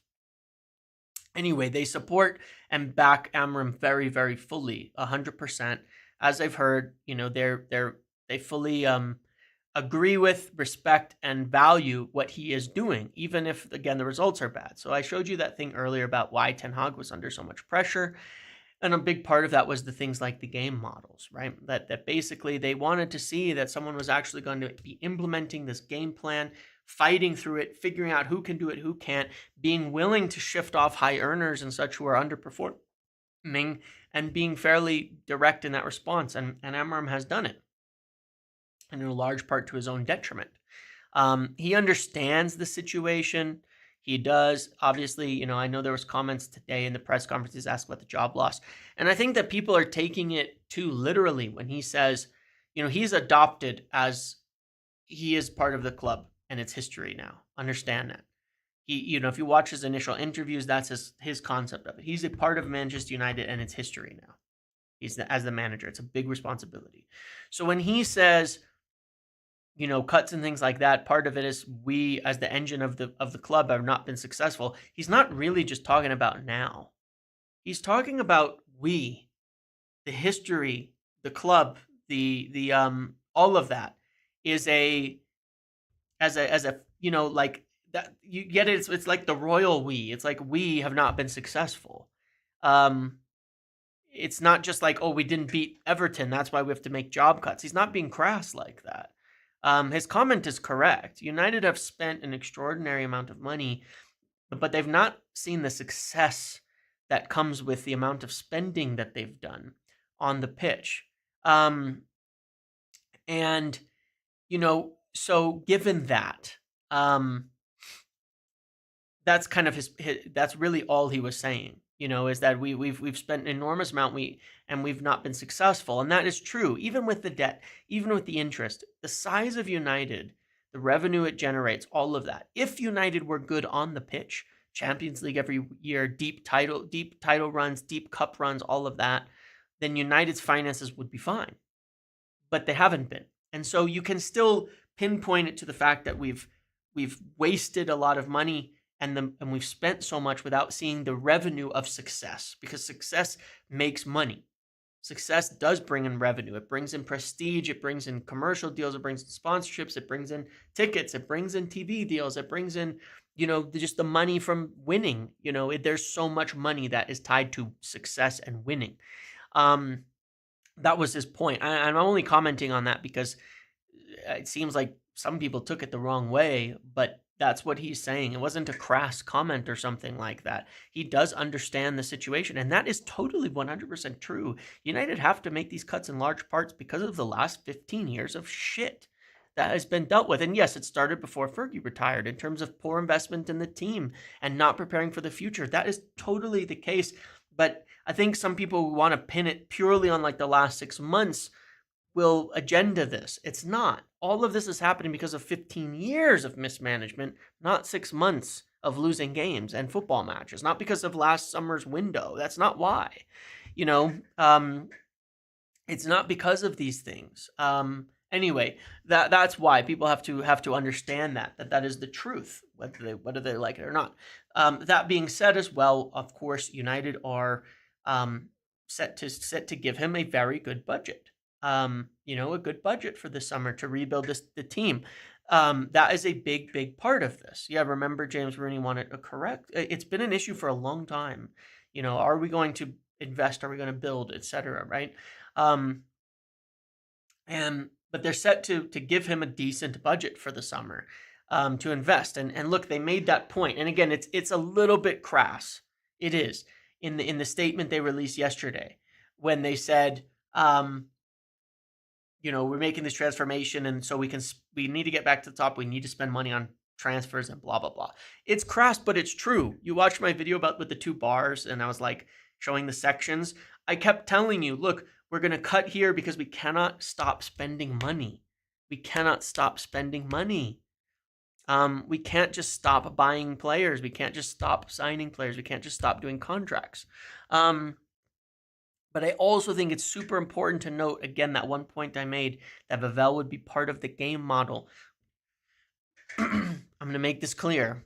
Anyway, they support and back Amorim very, very fully, 100%. As I've heard, you know, they fully agree with, respect, and value what he is doing, even if, again, the results are bad. So I showed you that thing earlier about why Ten Hag was under so much pressure. And a big part of that was the things like the game models, right? That basically they wanted to see that someone was actually going to be implementing this game plan, fighting through it, figuring out who can do it, who can't, being willing to shift off high earners and such who are underperforming, and being fairly direct in that response. And Amorim has done it, and in a large part to his own detriment. He understands the situation. He does. Obviously, you know, I know there was comments today in the press conferences asked about the job loss. And I think that people are taking it too literally when he says, you know, he's adopted as he is part of the club and its history now. Understand that. He, you know, if you watch his initial interviews, that's his concept of it. He's a part of Manchester United and its history now. as the manager. It's a big responsibility. So when he says, cuts and things like that, part of it is we, as the engine of the club, have not been successful. He's not really just talking about now. He's talking about the history, the club, the all of that is as a like that. You get it. It's like the royal we. It's like we have not been successful. It's not just like, oh, we didn't beat Everton, that's why we have to make job cuts. He's not being crass like that. His comment is correct. United have spent an extraordinary amount of money, but they've not seen the success that comes with the amount of spending that they've done on the pitch. And, so given that, that's kind of that's really all he was saying, is that we've spent an enormous amount and we've not been successful. And that is true, even with the debt, even with the interest, the size of United, the revenue it generates, all of that. If United were good on the pitch, Champions League every year, deep title runs, deep cup runs, all of that, then United's finances would be fine. But they haven't been. And so you can still pinpoint it to the fact that we've wasted a lot of money and we've spent so much without seeing the revenue of success, because success makes money. Success does bring in revenue. It brings in prestige. It brings in commercial deals. It brings in sponsorships. It brings in tickets. It brings in TV deals. It brings in, just the money from winning. There's so much money that is tied to success and winning. That was his point. I'm only commenting on that because it seems like some people took it the wrong way, but that's what he's saying. It wasn't a crass comment or something like that. He does understand the situation, and that is totally 100% true. United have to make these cuts in large parts because of the last 15 years of shit that has been dealt with. And yes, it started before Fergie retired in terms of poor investment in the team and not preparing for the future. That is totally the case. But I think some people who want to pin it purely on like the last 6 months will agenda this. It's not. All of this is happening because of 15 years of mismanagement, not 6 months of losing games and football matches, not because of last summer's window. That's not why. It's not because of these things. Anyway, that's why people have to understand that is the truth, whether they like it or not. That being said, as well, of course, United are set to give him a very good budget. A good budget for the summer to rebuild the team. That is a big part of this. Yeah, remember James Rooney wanted a correct. It's been an issue for a long time. Are we going to invest? Are we going to build, etc. Right? But they're set to give him a decent budget for the summer to invest. And look, they made that point. And again, it's a little bit crass. It is in the statement they released yesterday when they said, we're making this transformation, and so we need to get back to the top. We need to spend money on transfers and blah, blah, blah. It's crass, but it's true. You watched my video with the 2 bars, and I was like showing the sections. I kept telling you, look, we're going to cut here because we cannot stop spending money. We cannot stop spending money. We can't just stop buying players. We can't just stop signing players. We can't just stop doing contracts. But I also think it's super important to note, again, that one point I made, that Vivell would be part of the game model. I'm going to make this clear.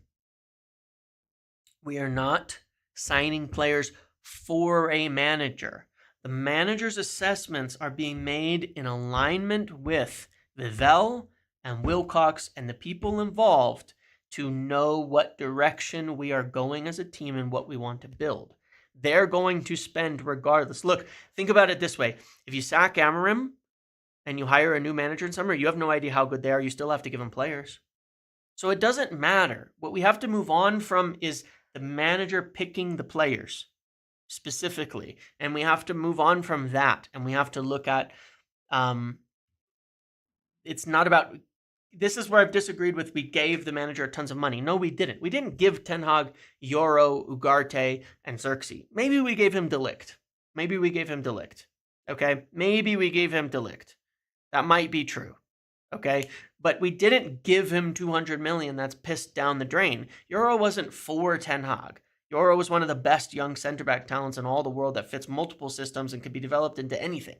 We are not signing players for a manager. The manager's assessments are being made in alignment with Vivell and Wilcox and the people involved to know what direction we are going as a team and what we want to build. They're going to spend regardless. Look, think about it this way. If you sack Amorim and you hire a new manager in summer, you have no idea how good they are. You still have to give them players. So it doesn't matter. What we have to move on from is the manager picking the players specifically. And we have to move on from that. And we have to look at, it's not about, this is where I've disagreed with, we gave the manager tons of money. No, we didn't. We didn't give Ten Hag, Euro, Ugarte, and Xerxes. Maybe we gave him Delict. Okay? Maybe we gave him Delict. That might be true. Okay? But we didn't give him 200 million that's pissed down the drain. Euro wasn't for Ten Hag. Yoro was one of the best young center-back talents in all the world that fits multiple systems and could be developed into anything.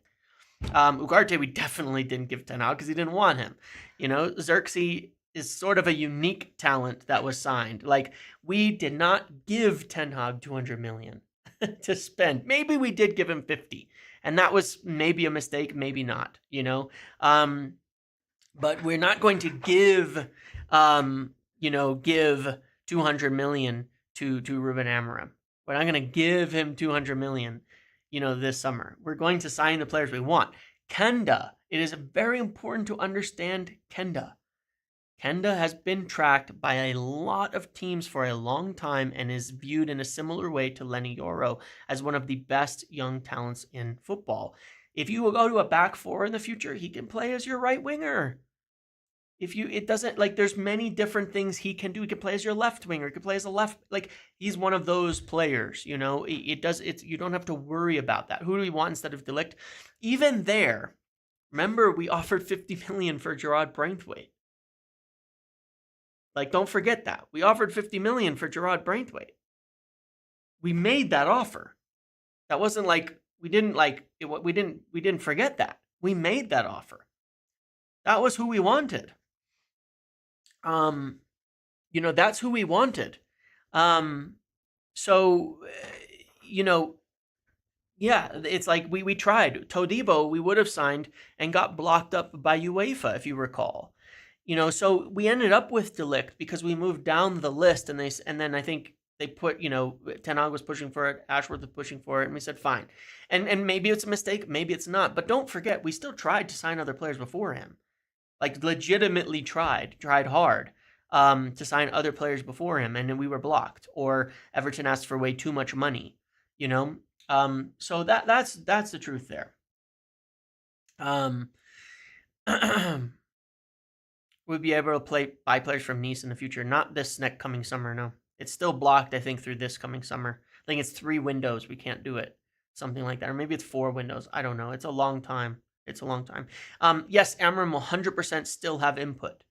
Ugarte, we definitely didn't give Ten Hag because he didn't want him. Xerxes is sort of a unique talent that was signed. Like, we did not give Ten Hag 200 million to spend. Maybe we did give him 50, and that was maybe a mistake, maybe not. But we're not going to give 200 million to Ruben Amorim. We're not going to give him 200 million, this summer. We're going to sign the players we want. Kenda, it is very important to understand Kenda. Kenda has been tracked by a lot of teams for a long time and is viewed in a similar way to Lenny Yoro as one of the best young talents in football. If you will go to a back four in the future, he can play as your right winger. There's many different things he can do. He can play as your left winger. He can play as a left, he's one of those players, you don't have to worry about that. Who do we want instead of De Ligt? Even there, remember we offered 50 million for Gerard Braithwaite. Don't forget that. We offered 50 million for Gerard Braithwaite. We made that offer. That wasn't we didn't forget that. We made that offer. That was who we wanted. That's who we wanted. Yeah, it's we tried. Todibo, we would have signed and got blocked up by UEFA, if you recall. So we ended up with De Ligt because we moved down the list, and then I think they put, Ten Hag was pushing for it, Ashworth was pushing for it, and we said fine. And maybe it's a mistake, maybe it's not. But don't forget, we still tried to sign other players before him. Legitimately tried hard to sign other players before him, and then we were blocked, or Everton asked for way too much money, so that's the truth there. We'll be able to buy players from Nice in the future, not this next coming summer. No, it's still blocked, I think, through this coming summer. I think it's 3 windows we can't do it, something like that, or maybe it's 4 windows. I don't know. It's a long time. Yes, Amorim will 100% still have input.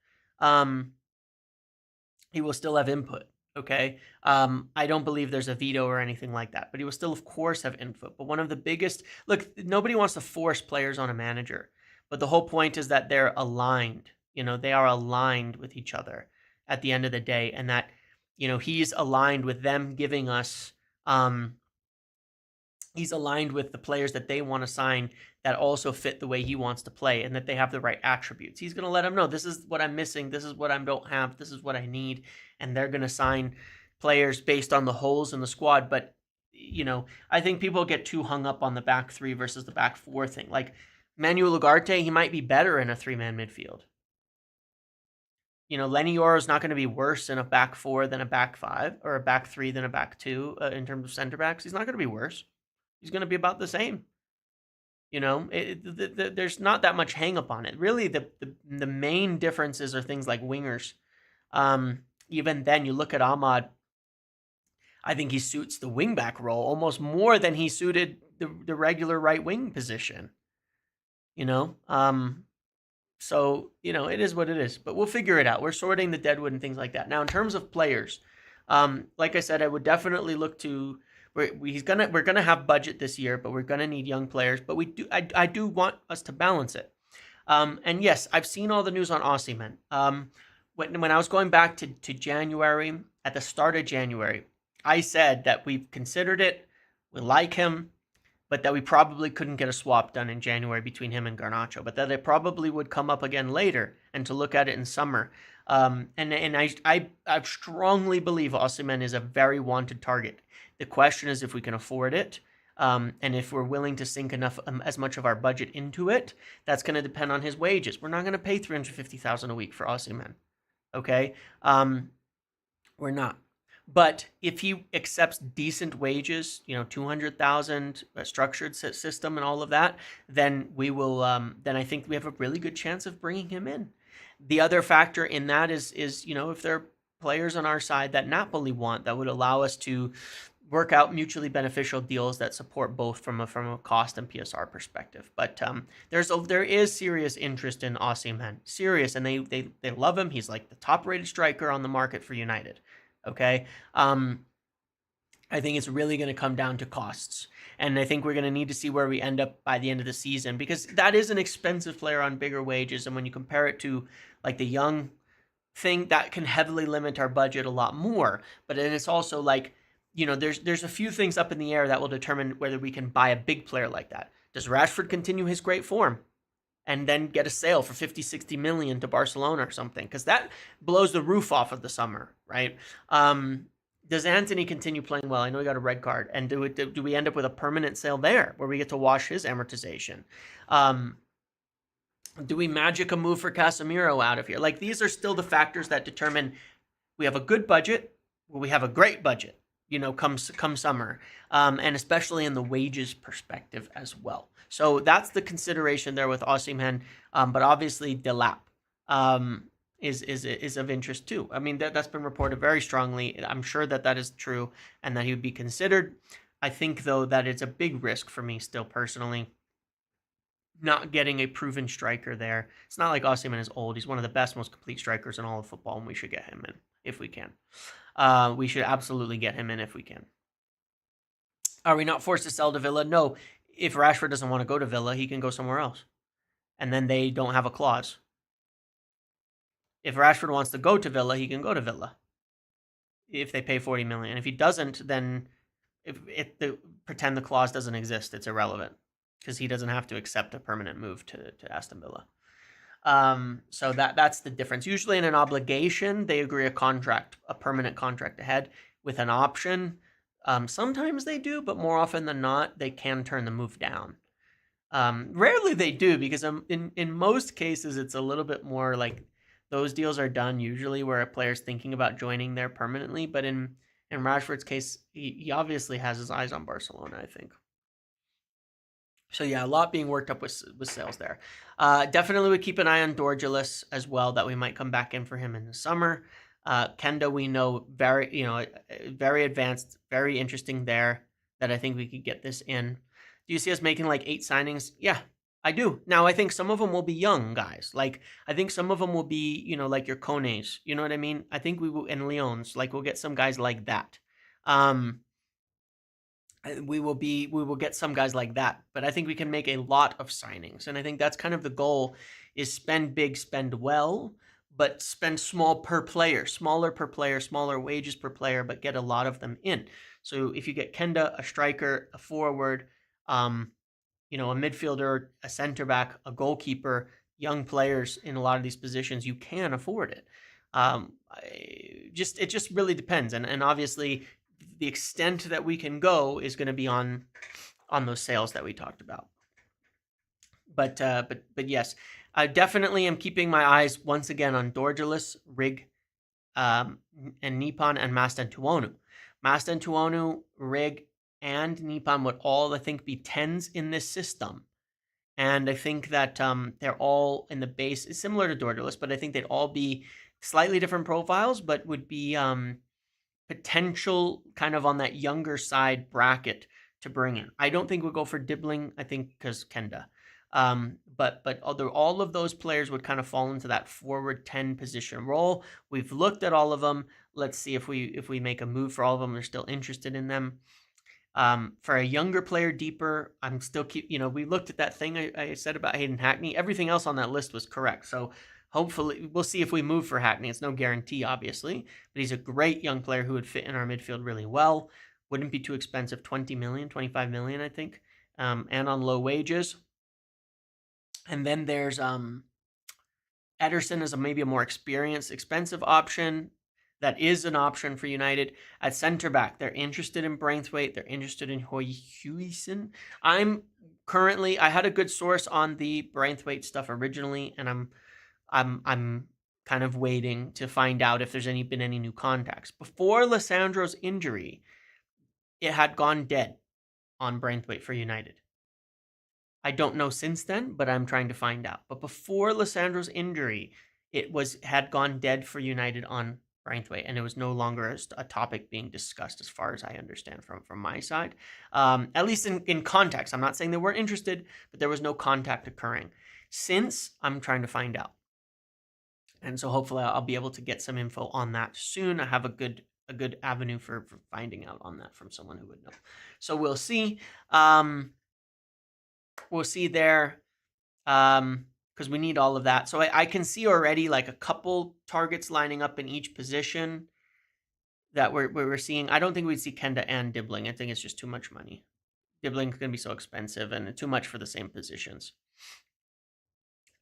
He will still have input, okay? I don't believe there's a veto or anything like that, but he will still, of course, have input. But one of the biggest... Look, nobody wants to force players on a manager, but the whole point is that they're aligned. They are aligned with each other at the end of the day, and that, he's aligned with them giving us... he's aligned with the players that they want to sign that also fit the way he wants to play and that they have the right attributes. He's going to let them know, this is what I'm missing, this is what I don't have, this is what I need, and they're going to sign players based on the holes in the squad. But, I think people get too hung up on the back 3 versus the back 4 thing. Manuel Ugarte, he might be better in a 3-man midfield. Lenny Yoro is not going to be worse in a back 4 than a back 5, or a back 3 than a back 2 in terms of center backs. He's not going to be worse. He's going to be about the same. There's not that much hang up on it. Really, the main differences are things like wingers. Even then, you look at Ahmad, I think he suits the wingback role almost more than he suited the regular right wing position. So, it is what it is. But we'll figure it out. We're sorting the deadwood and things like that. Now, in terms of players, like I said, I would definitely look to... We're gonna have budget this year, but we're gonna need young players. But I do want us to balance it. And yes, I've seen all the news on Osimhen. When I was going back to January, at the start of January, I said that we've considered it, we like him, but that we probably couldn't get a swap done in January between him and Garnacho, but that it probably would come up again later, and to look at it in summer. And I strongly believe Osimhen is a very wanted target. The question is if we can afford it, and if we're willing to sink enough, as much of our budget into it. That's going to depend on his wages. We're not going to pay $350,000 a week for Osimhen, okay? We're not. But if he accepts decent wages, $200,000, a structured system, and all of that, then we will. Then I think we have a really good chance of bringing him in. The other factor in that is if there are players on our side that Napoli want, that would allow us to work out mutually beneficial deals that support both from a cost and PSR perspective. But there is serious interest in Osimhen, serious, and they love him. He's like the top rated striker on the market for United. Okay, I think it's really going to come down to costs. And I think we're going to need to see where we end up by the end of the season, because that is an expensive player on bigger wages. And when you compare it to like the young thing, that can heavily limit our budget a lot more. But then it's also like, there's a few things up in the air that will determine whether we can buy a big player like that. Does Rashford continue his great form and then get a sale for 50, 60 million to Barcelona or something? Because that blows the roof off of the summer, right? Does Antony continue playing well? I know he got a red card. And do we end up with a permanent sale there where we get to wash his amortization? Do we magic a move for Casemiro out of here? Like, these are still the factors that determine we have a good budget, we have a great budget, come summer, and especially in the wages perspective as well. So that's the consideration there with Osimhen, but obviously Delap is of interest too. I mean, that's been reported very strongly. I'm sure that is true and that he would be considered. I think, though, that it's a big risk for me still personally, not getting a proven striker there. It's not like Osimhen is old. He's one of the best, most complete strikers in all of football, and we should get him in if we can. We should absolutely get him in if we can. Are we not forced to sell to Villa? No. If Rashford doesn't want to go to Villa, he can go somewhere else. And then they don't have a clause. If Rashford wants to go to Villa, he can go to Villa if they pay 40 million. If he doesn't, then pretend the clause doesn't exist. It's irrelevant because he doesn't have to accept a permanent move to Aston Villa. So that's the difference. Usually in an obligation, they agree a permanent contract ahead with an option. Sometimes they do, but more often than not, they can turn the move down. Rarely they do, because in most cases, it's a little bit more like those deals are done usually where a player's thinking about joining there permanently. But in Rashford's case, he obviously has his eyes on Barcelona, I think. So yeah, a lot being worked up with sales there. Definitely would keep an eye on Dorgelis as well, that we might come back in for him in the summer. Kenda, we know, very advanced, very interesting there, that I think we could get this in. Do you see us making like 8 signings? Yeah, I do. Now, I think some of them will be young guys. Like, I think some of them will be, like your Kones. You know what I mean? I think we will, and Leons, like, we'll get some guys like that. We will get some guys like that, but I think we can make a lot of signings. And I think that's kind of the goal, is spend big, spend well, but spend smaller per player, smaller wages per player, but get a lot of them in. So if you get Kenda, a striker, a forward, a midfielder, a center back, a goalkeeper, young players in a lot of these positions, you can afford it. It just really depends. And obviously the extent that we can go is going to be on those sales that we talked about. But yes, I definitely am keeping my eyes once again on Dorgelis, Rig, and Nippon, and Mastantuono. Mastantuono, Rig, and Nippon would all, I think, be 10s in this system. And I think that they're all in the base, similar to Dorgelis, but I think they'd all be slightly different profiles, but would be potential kind of on that younger side bracket to bring in. I don't think we'll go for Dibbling, I think, because Kenda. But all of those players would kind of fall into that forward 10 position role. We've looked at all of them. Let's see if we make a move for all of them. They're still interested in them. For a younger player, deeper, I'm still we looked at that thing I said about Hayden Hackney. Everything else on that list was correct. So hopefully we'll see if we move for Hackney. It's no guarantee, obviously, but he's a great young player who would fit in our midfield really well. Wouldn't be too expensive, 20 million, 25 million, I think, and on low wages. And then there's Ederson is maybe a more experienced, expensive option. That is an option for United. At center back, they're interested in Braithwaite. They're interested in Huijsen. I had a good source on the Braithwaite stuff originally, and I'm kind of waiting to find out if there's been any new contacts. Before Lissandro's injury, it had gone dead on Braithwaite for United. I don't know since then, but I'm trying to find out. But before Lissandro's injury, it had gone dead for United on Braithwaite, and it was no longer a topic being discussed, as far as I understand from my side. At least in context. I'm not saying they weren't interested, but there was no contact occurring. Since, I'm trying to find out. And so hopefully I'll be able to get some info on that soon. I have a good a good avenue for finding out on that from someone who would know. So we'll see. We'll see there. Because we need all of that. So I can see already like a couple targets lining up in each position that we're seeing. I don't think we'd see Kenda and Dibbling. I think it's just too much money. Dibbling's going to be so expensive and too much for the same positions.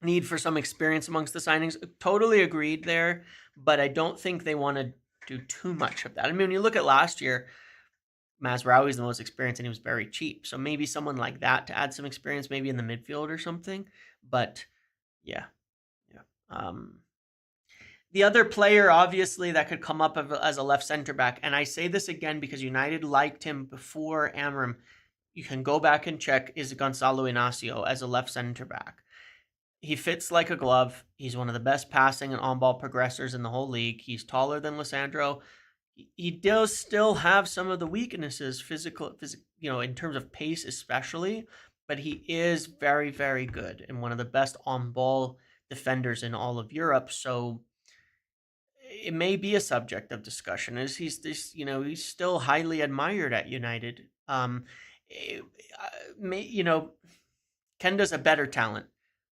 Need for some experience amongst the signings. Totally agreed there, but I don't think they want to do too much of that. I mean, when you look at last year, Mazraoui's the most experienced and he was very cheap. So maybe someone like that to add some experience, maybe in the midfield or something. But yeah. The other player, obviously, that could come up as a left center back, and I say this again because United liked him before Amorim. You can go back and check, is Gonzalo Inacio as a left center back. He fits like a glove. He's one of the best passing and on-ball progressors in the whole league. He's taller than Lisandro. He does still have some of the weaknesses, physical, in terms of pace especially, but he is very, very good and one of the best on-ball defenders in all of Europe. So it may be a subject of discussion as he's still highly admired at United. Kenda's a better talent.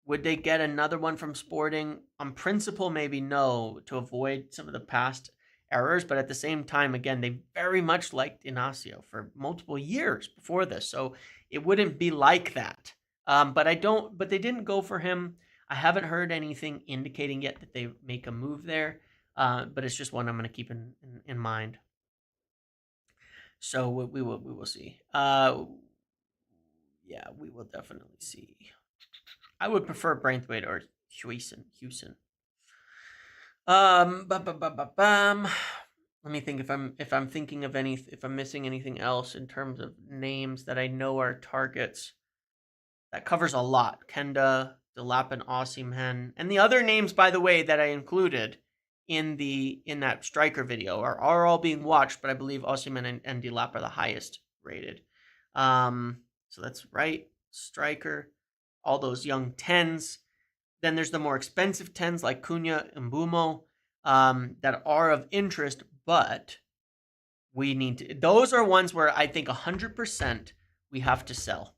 Would they get another one from Sporting? On principle, maybe no, to avoid some of the past errors. But at the same time, again, they very much liked Inacio for multiple years before this. So it wouldn't be like that. But they didn't go for him. I haven't heard anything indicating yet that they make a move there. But it's just one I'm going to keep in mind. So we will see. Yeah, we will definitely see. I would prefer Braithwaite or Hewson. Let me think if I'm thinking of if I'm missing anything else in terms of names that I know are targets. That covers a lot. Kenda, Delap, and Osimhen, and the other names, by the way, that I included in that striker video are all being watched, but I believe Osimhen and Delap are the highest rated. So that's right, striker. All those young 10s. Then there's the more expensive 10s like Cunha and Mbumo that are of interest, but we need to. Those are ones where I think 100% we have to sell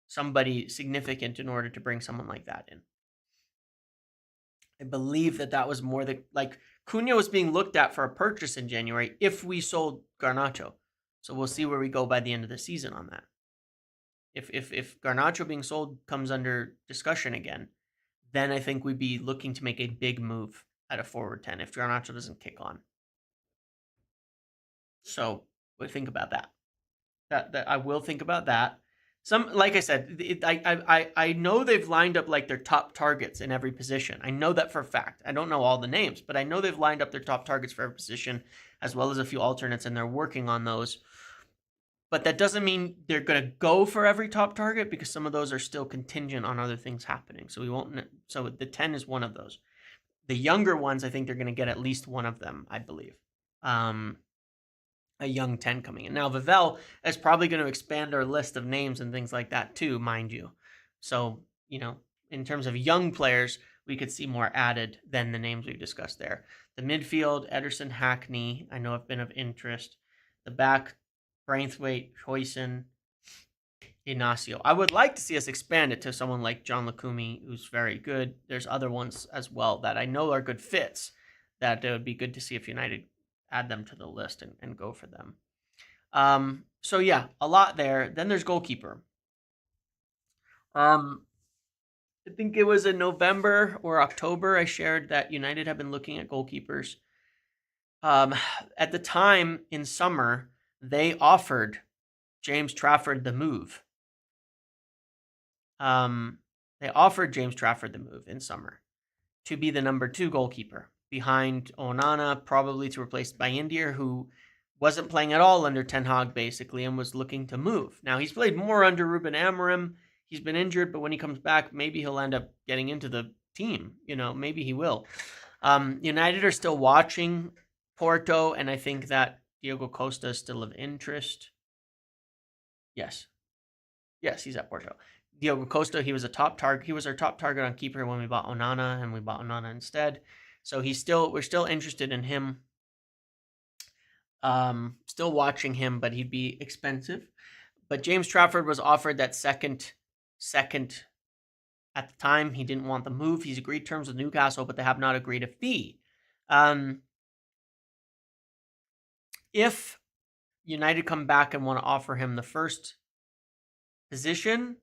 somebody significant in order to bring someone like that in. I believe that was more like Cunha was being looked at for a purchase in January if we sold Garnacho. So we'll see where we go by the end of the season on that. If Garnacho being sold comes under discussion again, then I think we'd be looking to make a big move at a forward 10 if Garnacho doesn't kick on. So we'll think about that. That I will think about that. Like I said, I know they've lined up like their top targets in every position. I know that for a fact. I don't know all the names, but I know they've lined up their top targets for every position, as well as a few alternates, and they're working on those. But that doesn't mean they're going to go for every top target because some of those are still contingent on other things happening. So we won't. So the 10 is one of those. The younger ones, I think they're going to get at least one of them, I believe. A young 10 coming in. Now, Vivell is probably going to expand our list of names and things like that too, mind you. So, in terms of young players, we could see more added than the names we've discussed there. The midfield, Ederson, Hackney, I know have been of interest. The back, Braithwaite, Hewson, Inacio. I would like to see us expand it to someone like John Lukumi, who's very good. There's other ones as well that I know are good fits that it would be good to see if United add them to the list and go for them. So yeah, a lot there. Then there's goalkeeper. I think it was in November or October I shared that United have been looking at goalkeepers. At the time in summer, they offered James Trafford the move. They offered James Trafford the move in summer to be the number 2 goalkeeper behind Onana, probably to replace Bayindir, who wasn't playing at all under Ten Hag, basically, and was looking to move. Now, he's played more under Ruben Amorim. He's been injured, but when he comes back, maybe he'll end up getting into the team. Maybe he will. United are still watching Porto, and I think that Diogo Costa is still of interest. Yes, he's at Porto. Diogo Costa, he was a top target. He was our top target on keeper when we bought Onana, and we bought Onana instead. So we're still interested in him. Still watching him, but he'd be expensive. But James Trafford was offered that second at the time. He didn't want the move. He's agreed terms with Newcastle, but they have not agreed a fee. If United come back and want to offer him the first position,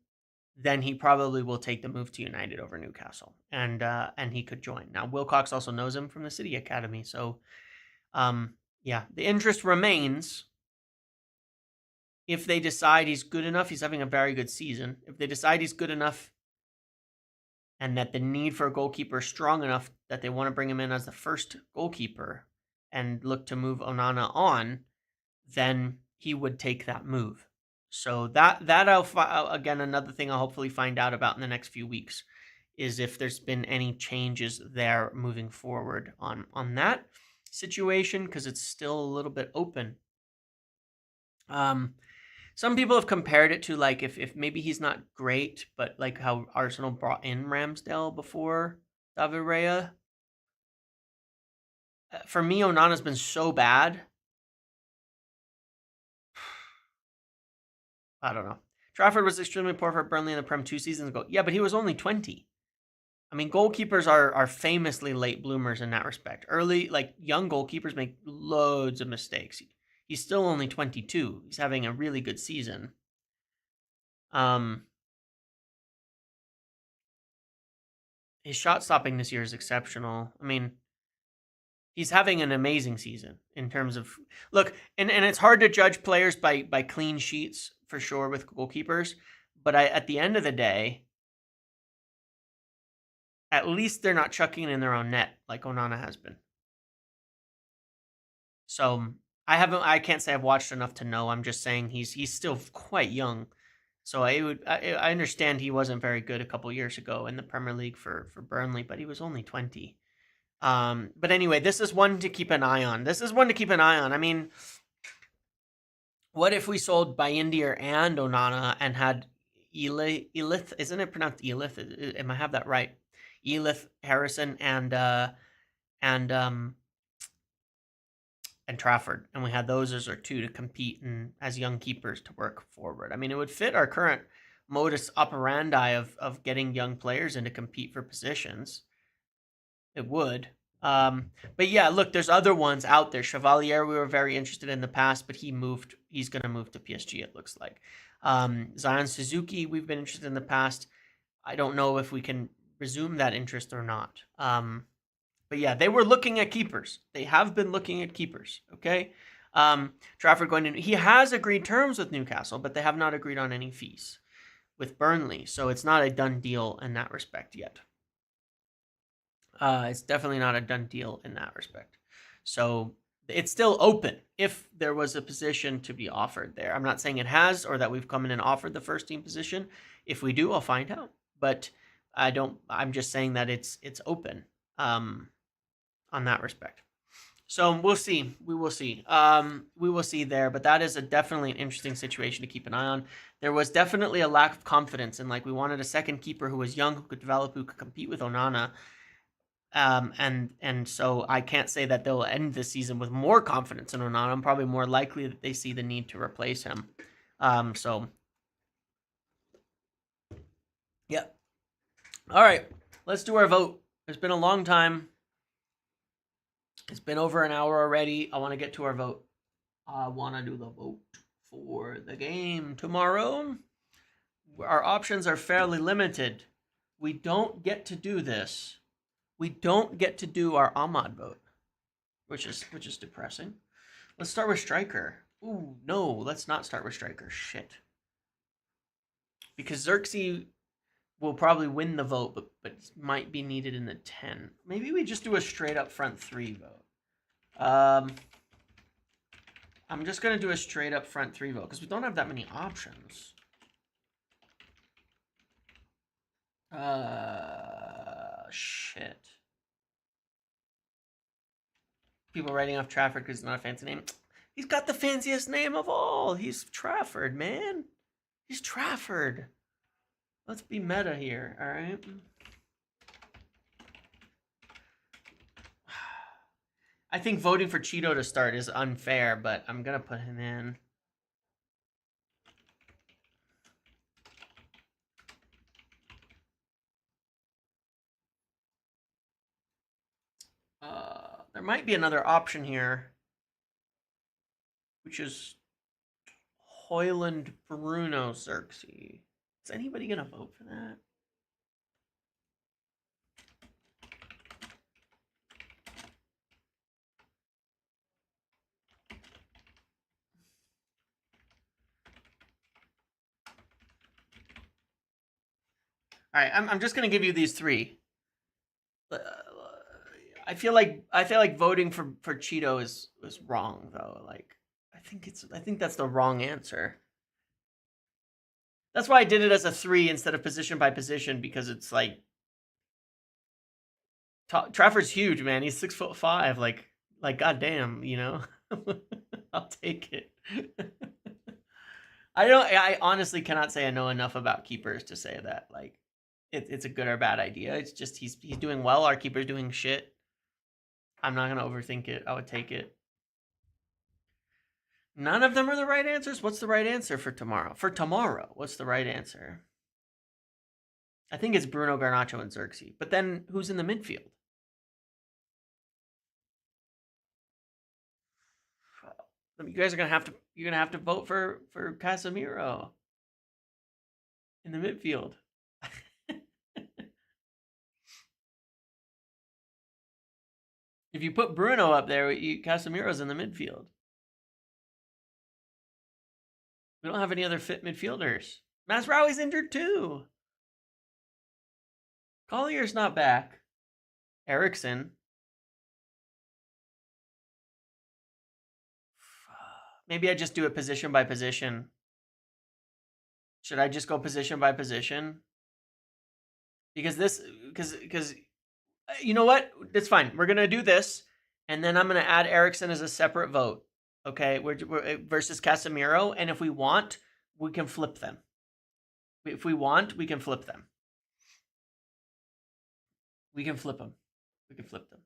then he probably will take the move to United over Newcastle, and he could join. Now, Wilcox also knows him from the City Academy, so yeah, the interest remains. If they decide he's good enough, he's having a very good season. If they decide he's good enough and that the need for a goalkeeper is strong enough that they want to bring him in as the first goalkeeper and look to move Onana on, then he would take that move. So that again, another thing I'll hopefully find out about in the next few weeks is if there's been any changes there moving forward on that situation, because it's still a little bit open. Some people have compared it to like if maybe he's not great, but like how Arsenal brought in Ramsdale before David Raya. For me, Onana's been so bad. I don't know. Trafford was extremely poor for Burnley in the Prem 2 seasons ago. Yeah, but he was only 20. I mean, goalkeepers are famously late bloomers in that respect. Early, like young goalkeepers make loads of mistakes. He's still only 22. He's having a really good season. His shot stopping this year is exceptional. I mean, he's having an amazing season in terms of look, and it's hard to judge players by clean sheets for sure with goalkeepers, but at the end of the day, at least they're not chucking it in their own net like Onana has been. So I can't say I've watched enough to know. I'm just saying he's still quite young. So I understand he wasn't very good a couple years ago in the Premier League for Burnley, but he was only 20. But anyway, this is one to keep an eye on. I mean, what if we sold Bayindir and Onana and had Elith? Isn't it pronounced Elith? Am I have that right? Elith, Harrison, and Trafford, and we had those as our two to compete and as young keepers to work forward. I mean, it would fit our current modus operandi of getting young players in to compete for positions. It would. But yeah, look, there's other ones out there. Chevalier, we were very interested in the past, but he's going to move to PSG, it looks like. Zion Suzuki, we've been interested in the past. I don't know if we can resume that interest or not. But yeah, they were looking at keepers. They have been looking at keepers, okay? Trafford going in. He has agreed terms with Newcastle, but they have not agreed on any fees with Burnley. So it's not a done deal in that respect yet. It's definitely not a done deal in that respect. So it's still open if there was a position to be offered there. I'm not saying it has or that we've come in and offered the first team position. If we do, I'll find out. But I'm just saying that it's open on that respect. So we'll see. We will see. We will see there. But that is definitely an interesting situation to keep an eye on. There was definitely a lack of confidence, and like we wanted a second keeper who was young, who could develop, who could compete with Onana. And so I can't say that they'll end the season with more confidence in Onana. I'm probably more likely that they see the need to replace him. So yeah. All right, let's do our vote. It's been a long time. It's been over an hour already. I want to get to our vote. I want to do the vote for the game tomorrow. Our options are fairly limited. We don't get to do this. We don't get to do our Ahmad vote, which is depressing. Let's start with striker. Ooh, no, let's not start with striker. Shit. Because Xerxes will probably win the vote, but might be needed in the 10. Maybe we just do a straight up front 3 vote. I'm just going to do a straight up front 3 vote because we don't have that many options. Shit. People writing off Trafford because it's not a fancy name. He's got the fanciest name of all. He's Trafford, man. He's Trafford. Let's be meta here, all right? I think voting for Cheeto to start is unfair, but I'm gonna put him in. There might be another option here, which is Hoyland Bruno Xerxes. Is anybody gonna vote for that? All right, I'm just gonna give you these three. I feel like voting for Cheeto is wrong though. Like I think that's the wrong answer. That's why I did it as a 3 instead of position by position, because it's like Trafford's huge, man. He's 6'5". Like goddamn, you know. I'll take it. I honestly cannot say I know enough about keepers to say that like it's a good or bad idea. It's just he's doing well. Our keeper's doing shit. I'm not gonna overthink it. I would take it. None of them are the right answers. What's the right answer for tomorrow? For tomorrow, what's the right answer? I think it's Bruno, Garnacho, and Xerxes. But then who's in the midfield? You guys are gonna have to vote for Casemiro in the midfield. If you put Bruno up there, Casemiro's in the midfield. We don't have any other fit midfielders. Masraouy's injured too. Collier's not back. Eriksson. Maybe I just do it position by position. Should I just go position by position? Because you know what? It's fine. We're gonna do this, and then I'm gonna add Eriksson as a separate vote. Okay, we're versus Casemiro, and if we want, we can flip them. If we want, we can flip them. We can flip them. We can flip them.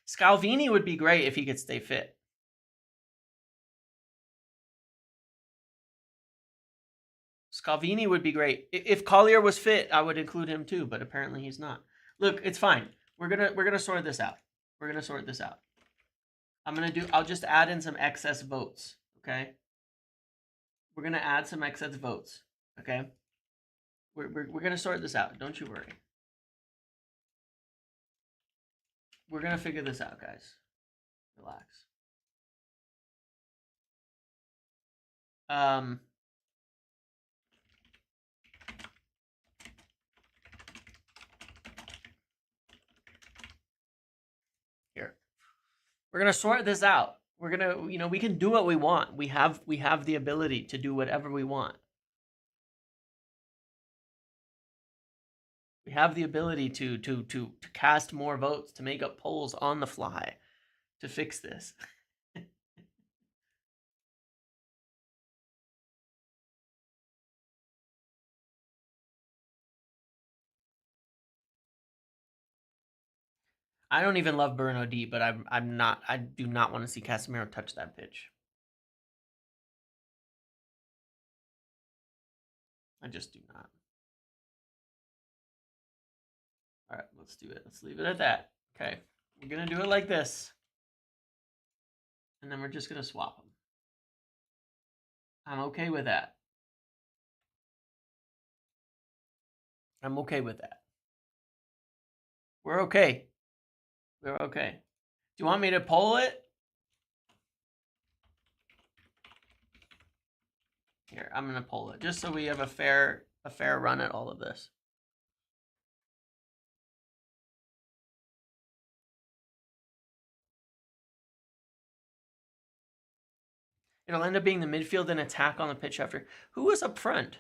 Scalvini would be great if he could stay fit. Scalvini would be great. If Collier was fit, I would include him too, but apparently he's not. Look, it's fine. We're gonna sort this out. We're gonna sort this out. I'll just add in some excess votes, okay? We're gonna add some excess votes, okay? We're gonna sort this out. Don't you worry. We're gonna figure this out, guys. Relax. Here. We're gonna sort this out. We're gonna, we can do what we want. We have the ability to do whatever we want. We have the ability to cast more votes, to make up polls on the fly, to fix this. I don't even love Bruno D, but I do not want to see Casemiro touch that pitch. I just do not. All right, let's do it. Let's leave it at that. Okay, we're gonna do it like this, and then we're just gonna swap them. I'm okay with that. I'm okay with that. We're okay. We're okay. Do you want me to poll it? Here, I'm gonna poll it just so we have a fair run at all of this. It'll end up being the midfield and attack on the pitch after. Who was up front?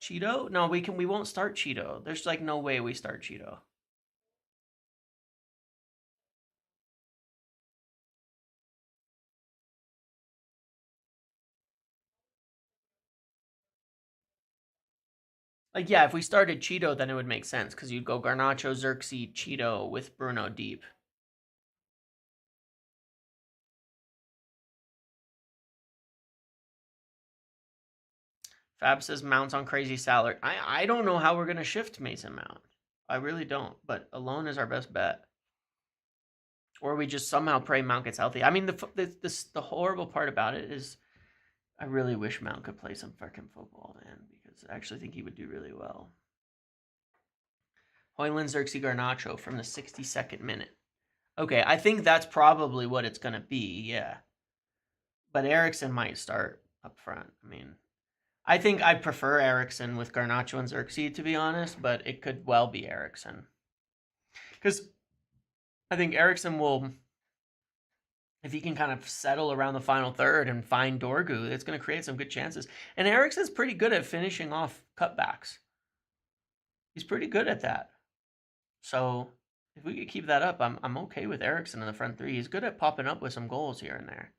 Cheeto? No, we won't start Cheeto. There's like no way we start Cheeto. Like, yeah, if we started Cheeto, then it would make sense because you'd go Garnacho, Xerxes, Cheeto with Bruno deep. Fab says Mount's on crazy salary. I don't know how we're going to shift Mason Mount. I really don't. But alone is our best bet. Or we just somehow pray Mount gets healthy. I mean, the horrible part about it is I really wish Mount could play some fucking football, man, because I actually think he would do really well. Hoyland, Xerxes, Garnacho from the 62nd minute. Okay, I think that's probably what it's going to be, yeah. But Eriksson might start up front. I mean, I think I prefer Eriksson with Garnacho and Xerxes, to be honest, but it could well be Eriksson. Because I think Eriksson will, if he can kind of settle around the final third and find Dorgu, it's going to create some good chances. And Eriksson's pretty good at finishing off cutbacks. He's pretty good at that. So if we could keep that up, I'm okay with Eriksson in the front three. He's good at popping up with some goals here and there.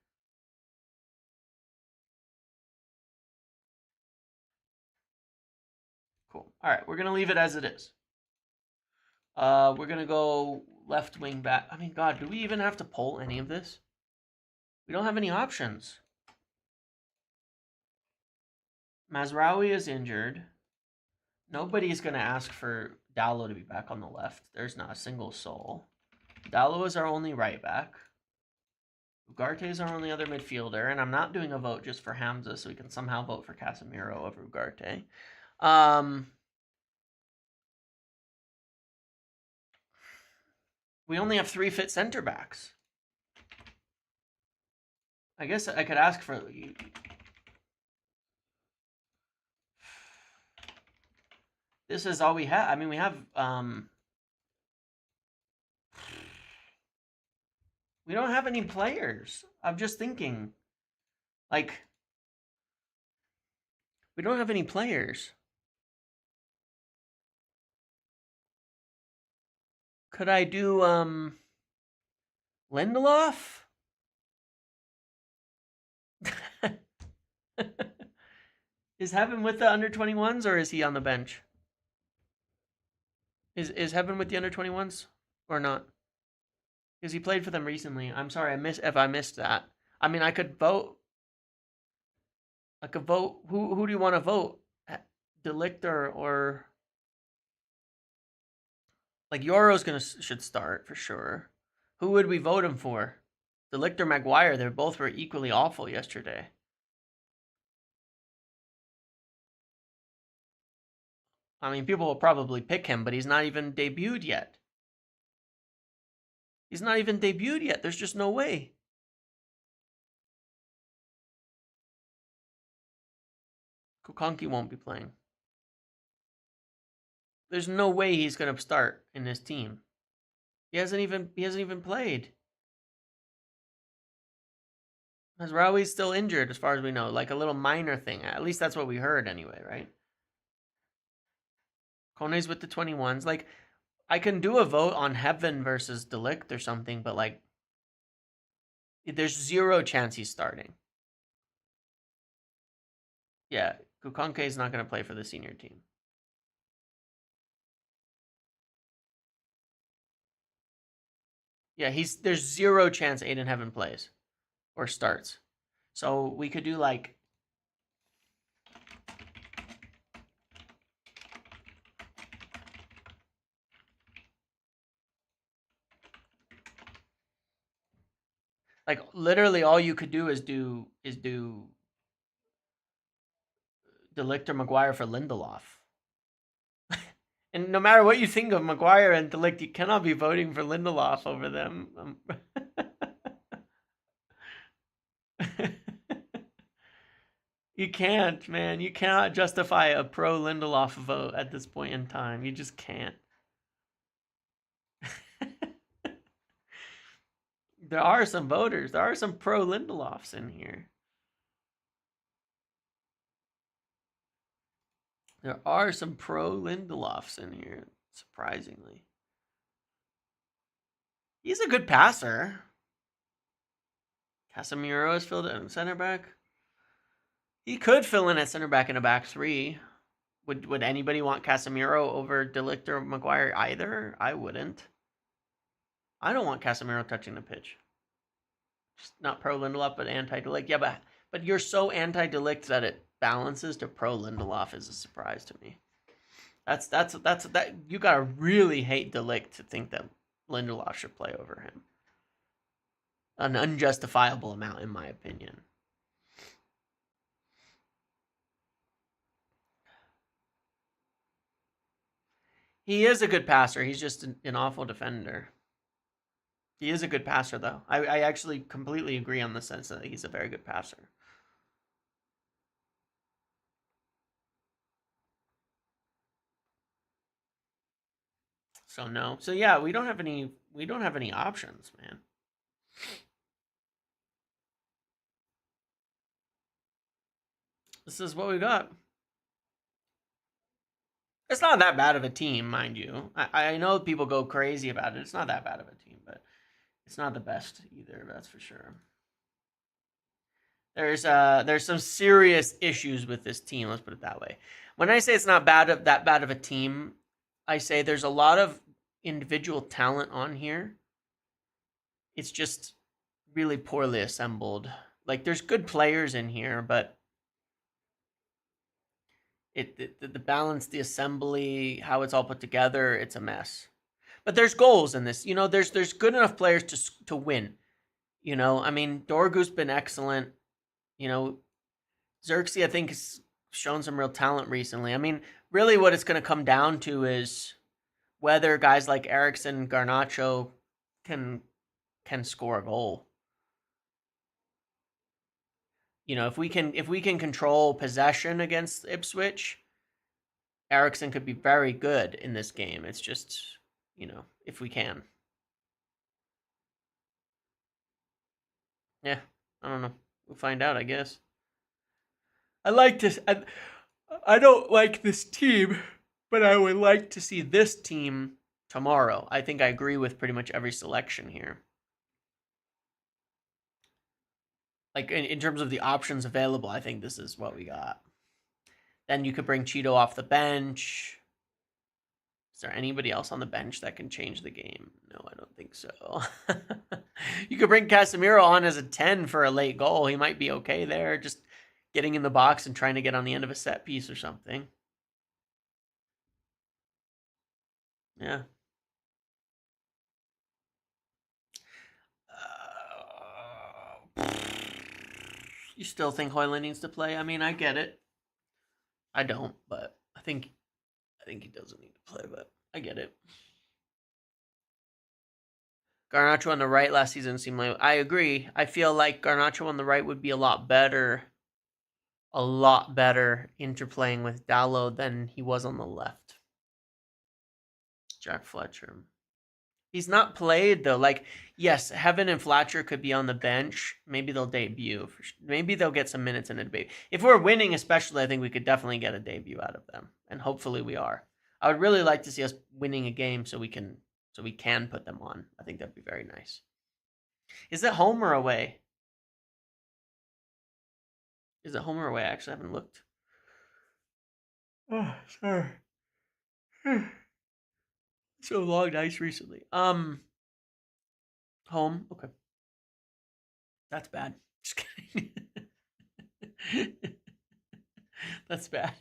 Cool. All right, we're going to leave it as it is. We're going to go left wing back. I mean, God, do we even have to pull any of this? We don't have any options. Mazraoui is injured. Nobody's going to ask for Dallo to be back on the left. There's not a single soul. Dallo is our only right back. Ugarte is our only other midfielder. And I'm not doing a vote just for Hamza, so we can somehow vote for Casemiro over Ugarte. We only have 3 fit center backs. I guess I could ask for... This is all we have. I mean, we have... We don't have any players. I'm just thinking. Like... We don't have any players. Could I do, Lindelof? Is Heaven with the under-21s, or is he on the bench? Is Heaven with the under-21s, or not? Because he played for them recently. I'm sorry, if I missed that. I mean, I could vote. I could vote. Who do you want to vote? De Ligt or... Like, Yoro's should start, for sure. Who would we vote him for? De Ligt or Maguire? They both were equally awful yesterday. I mean, people will probably pick him, but he's not even debuted yet. He's not even debuted yet. There's just no way. Kukanki won't be playing. There's no way he's going to start in this team. He hasn't even played. Mazraoui's still injured as far as we know, like a little minor thing. At least that's what we heard anyway, right? Kone's with the 21s. Like, I can do a vote on Heaven versus De Ligt or something, but like, there's 0 chance he's starting. Yeah, Kukanke is not going to play for the senior team. Yeah, there's 0 chance Aiden Heaven plays or starts. So we could do like literally all you could do is do De Ligt or Maguire for Lindelof. And no matter what you think of Maguire and De Ligt, you cannot be voting for Lindelof over them. You can't, man. You cannot justify a pro Lindelof vote at this point in time. You just can't. There are some voters. There are some pro Lindelofs in here. There are some pro Lindelofs in here, surprisingly. He's a good passer. Casemiro is filled in center back. He could fill in at center back in a back three. Would anybody want Casemiro over De Ligt or Maguire either? I wouldn't. I don't want Casemiro touching the pitch. Just not pro Lindelof, but anti De Ligt. Yeah, but you're so anti De Ligt that balances to pro Lindelof is a surprise to me. That you gotta really hate De Ligt to think that Lindelof should play over him. An unjustifiable amount, in my opinion. He is a good passer. He's just an awful defender. He is a good passer, though. I actually completely agree on the sense that he's a very good passer. So no. So yeah, we don't have any options, man. This is what we got. It's not that bad of a team, mind you. I know people go crazy about it. It's not that bad of a team, but it's not the best either, that's for sure. There's some serious issues with this team, let's put it that way. When I say it's not that bad of a team, I say there's a lot of individual talent on here. It's just really poorly assembled. Like, there's good players in here, but the balance, the assembly, how it's all put together, it's a mess. But there's goals in this. There's good enough players to win. I mean, Dorgu's been excellent. Xerxes, I think, has shown some real talent recently. I mean, really what it's going to come down to is whether guys like Eriksson, Garnacho can score a goal. If we can control possession against Ipswich, Eriksson could be very good in this game. It's just, if we can. Yeah, I don't know. We'll find out, I guess. I don't like this team, but I would like to see this team tomorrow. I think I agree with pretty much every selection here. Like, in terms of the options available, I think this is what we got. Then you could bring Cheeto off the bench. Is there anybody else on the bench that can change the game? No, I don't think so. You could bring Casemiro on as a 10 for a late goal. He might be okay there, just getting in the box and trying to get on the end of a set piece or something. Yeah. You still think Højlund needs to play? I mean, I get it. I don't, but I think he doesn't need to play, but I get it. Garnacho on the right last season seemed like... I agree. I feel like Garnacho on the right would be a lot better interplaying with Dalot than he was on the left. Jack Fletcher. He's not played, though. Like, yes, Heaven and Fletcher could be on the bench. Maybe they'll debut. Maybe they'll get some minutes in a debut. If we're winning, especially, I think we could definitely get a debut out of them. And hopefully we are. I would really like to see us winning a game so we can put them on. I think that'd be very nice. Is it home or away? Is it home or away? I actually haven't looked. Oh, sorry. So long nights recently. Home. Okay. That's bad. Just kidding. That's bad.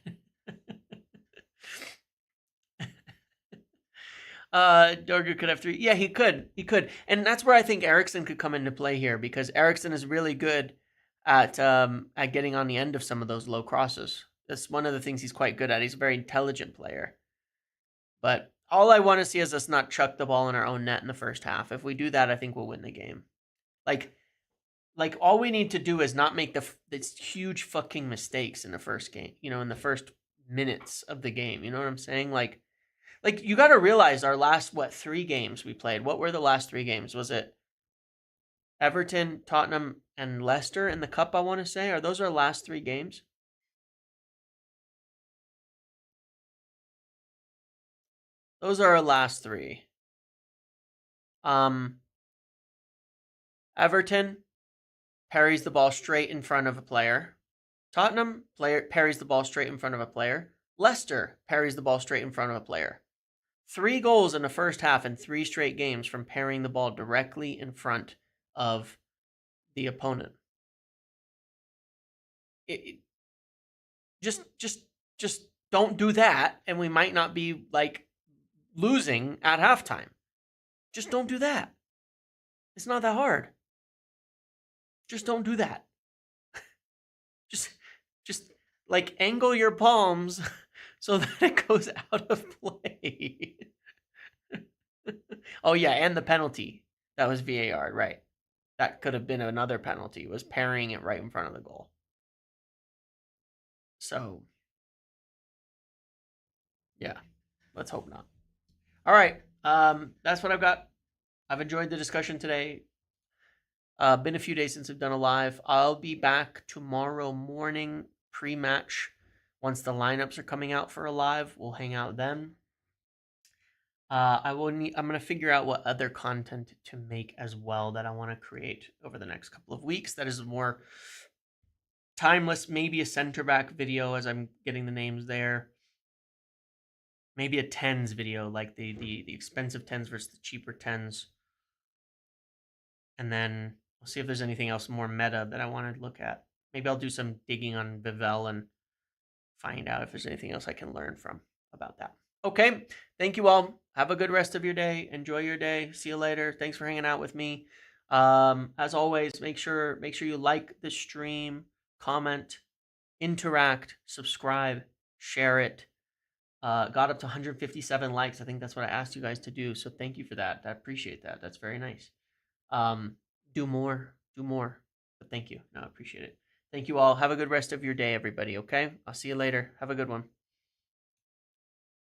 Dorgu could have 3. Yeah, he could. And that's where I think Eriksson could come into play here, because Eriksson is really good at getting on the end of some of those low crosses. That's one of the things he's quite good at. He's a very intelligent player. But all I want to see is us not chuck the ball in our own net in the first half. If we do that, I think we'll win the game. Like all we need to do is not make these huge fucking mistakes in the first game, in the first minutes of the game. You know what I'm saying? Like you got to realize our last 3 games we played. What were the last 3 games? Was it Everton, Tottenham, and Leicester in the cup, I want to say? Are those our last 3 games? Those are our last 3. Everton parries the ball straight in front of a player. Tottenham parries the ball straight in front of a player. Leicester parries the ball straight in front of a player. 3 goals in the first half in 3 straight games from parrying the ball directly in front of the opponent. Just don't do that, and we might not be like losing at halftime. Just don't do that. It's not that hard. Just don't do that. Just just like angle your palms so that it goes out of play. Oh yeah, and the penalty. That was VAR, right. That could have been another penalty. It was parrying it right in front of the goal. So, yeah. Let's hope not. All right. That's what I've got. I've enjoyed the discussion today. Been a few days since I've done a live. I'll be back tomorrow morning pre-match. Once the lineups are coming out for a live, we'll hang out then. I'm gonna figure out what other content to make as well that I want to create over the next couple of weeks. That is more timeless. Maybe a center back video as I'm getting the names there. Maybe a tens video, like the expensive tens versus the cheaper tens. And then we'll see if there's anything else more meta that I want to look at. Maybe I'll do some digging on Vivell and find out if there's anything else I can learn from about that. Okay, thank you all. Have a good rest of your day. Enjoy your day. See you later. Thanks for hanging out with me. As always, make sure you like the stream, comment, interact, subscribe, share it. Got up to 157 likes. I think that's what I asked you guys to do. So thank you for that. I appreciate that. That's very nice. Do more. But thank you. No, I appreciate it. Thank you all. Have a good rest of your day, everybody. Okay. I'll see you later. Have a good one.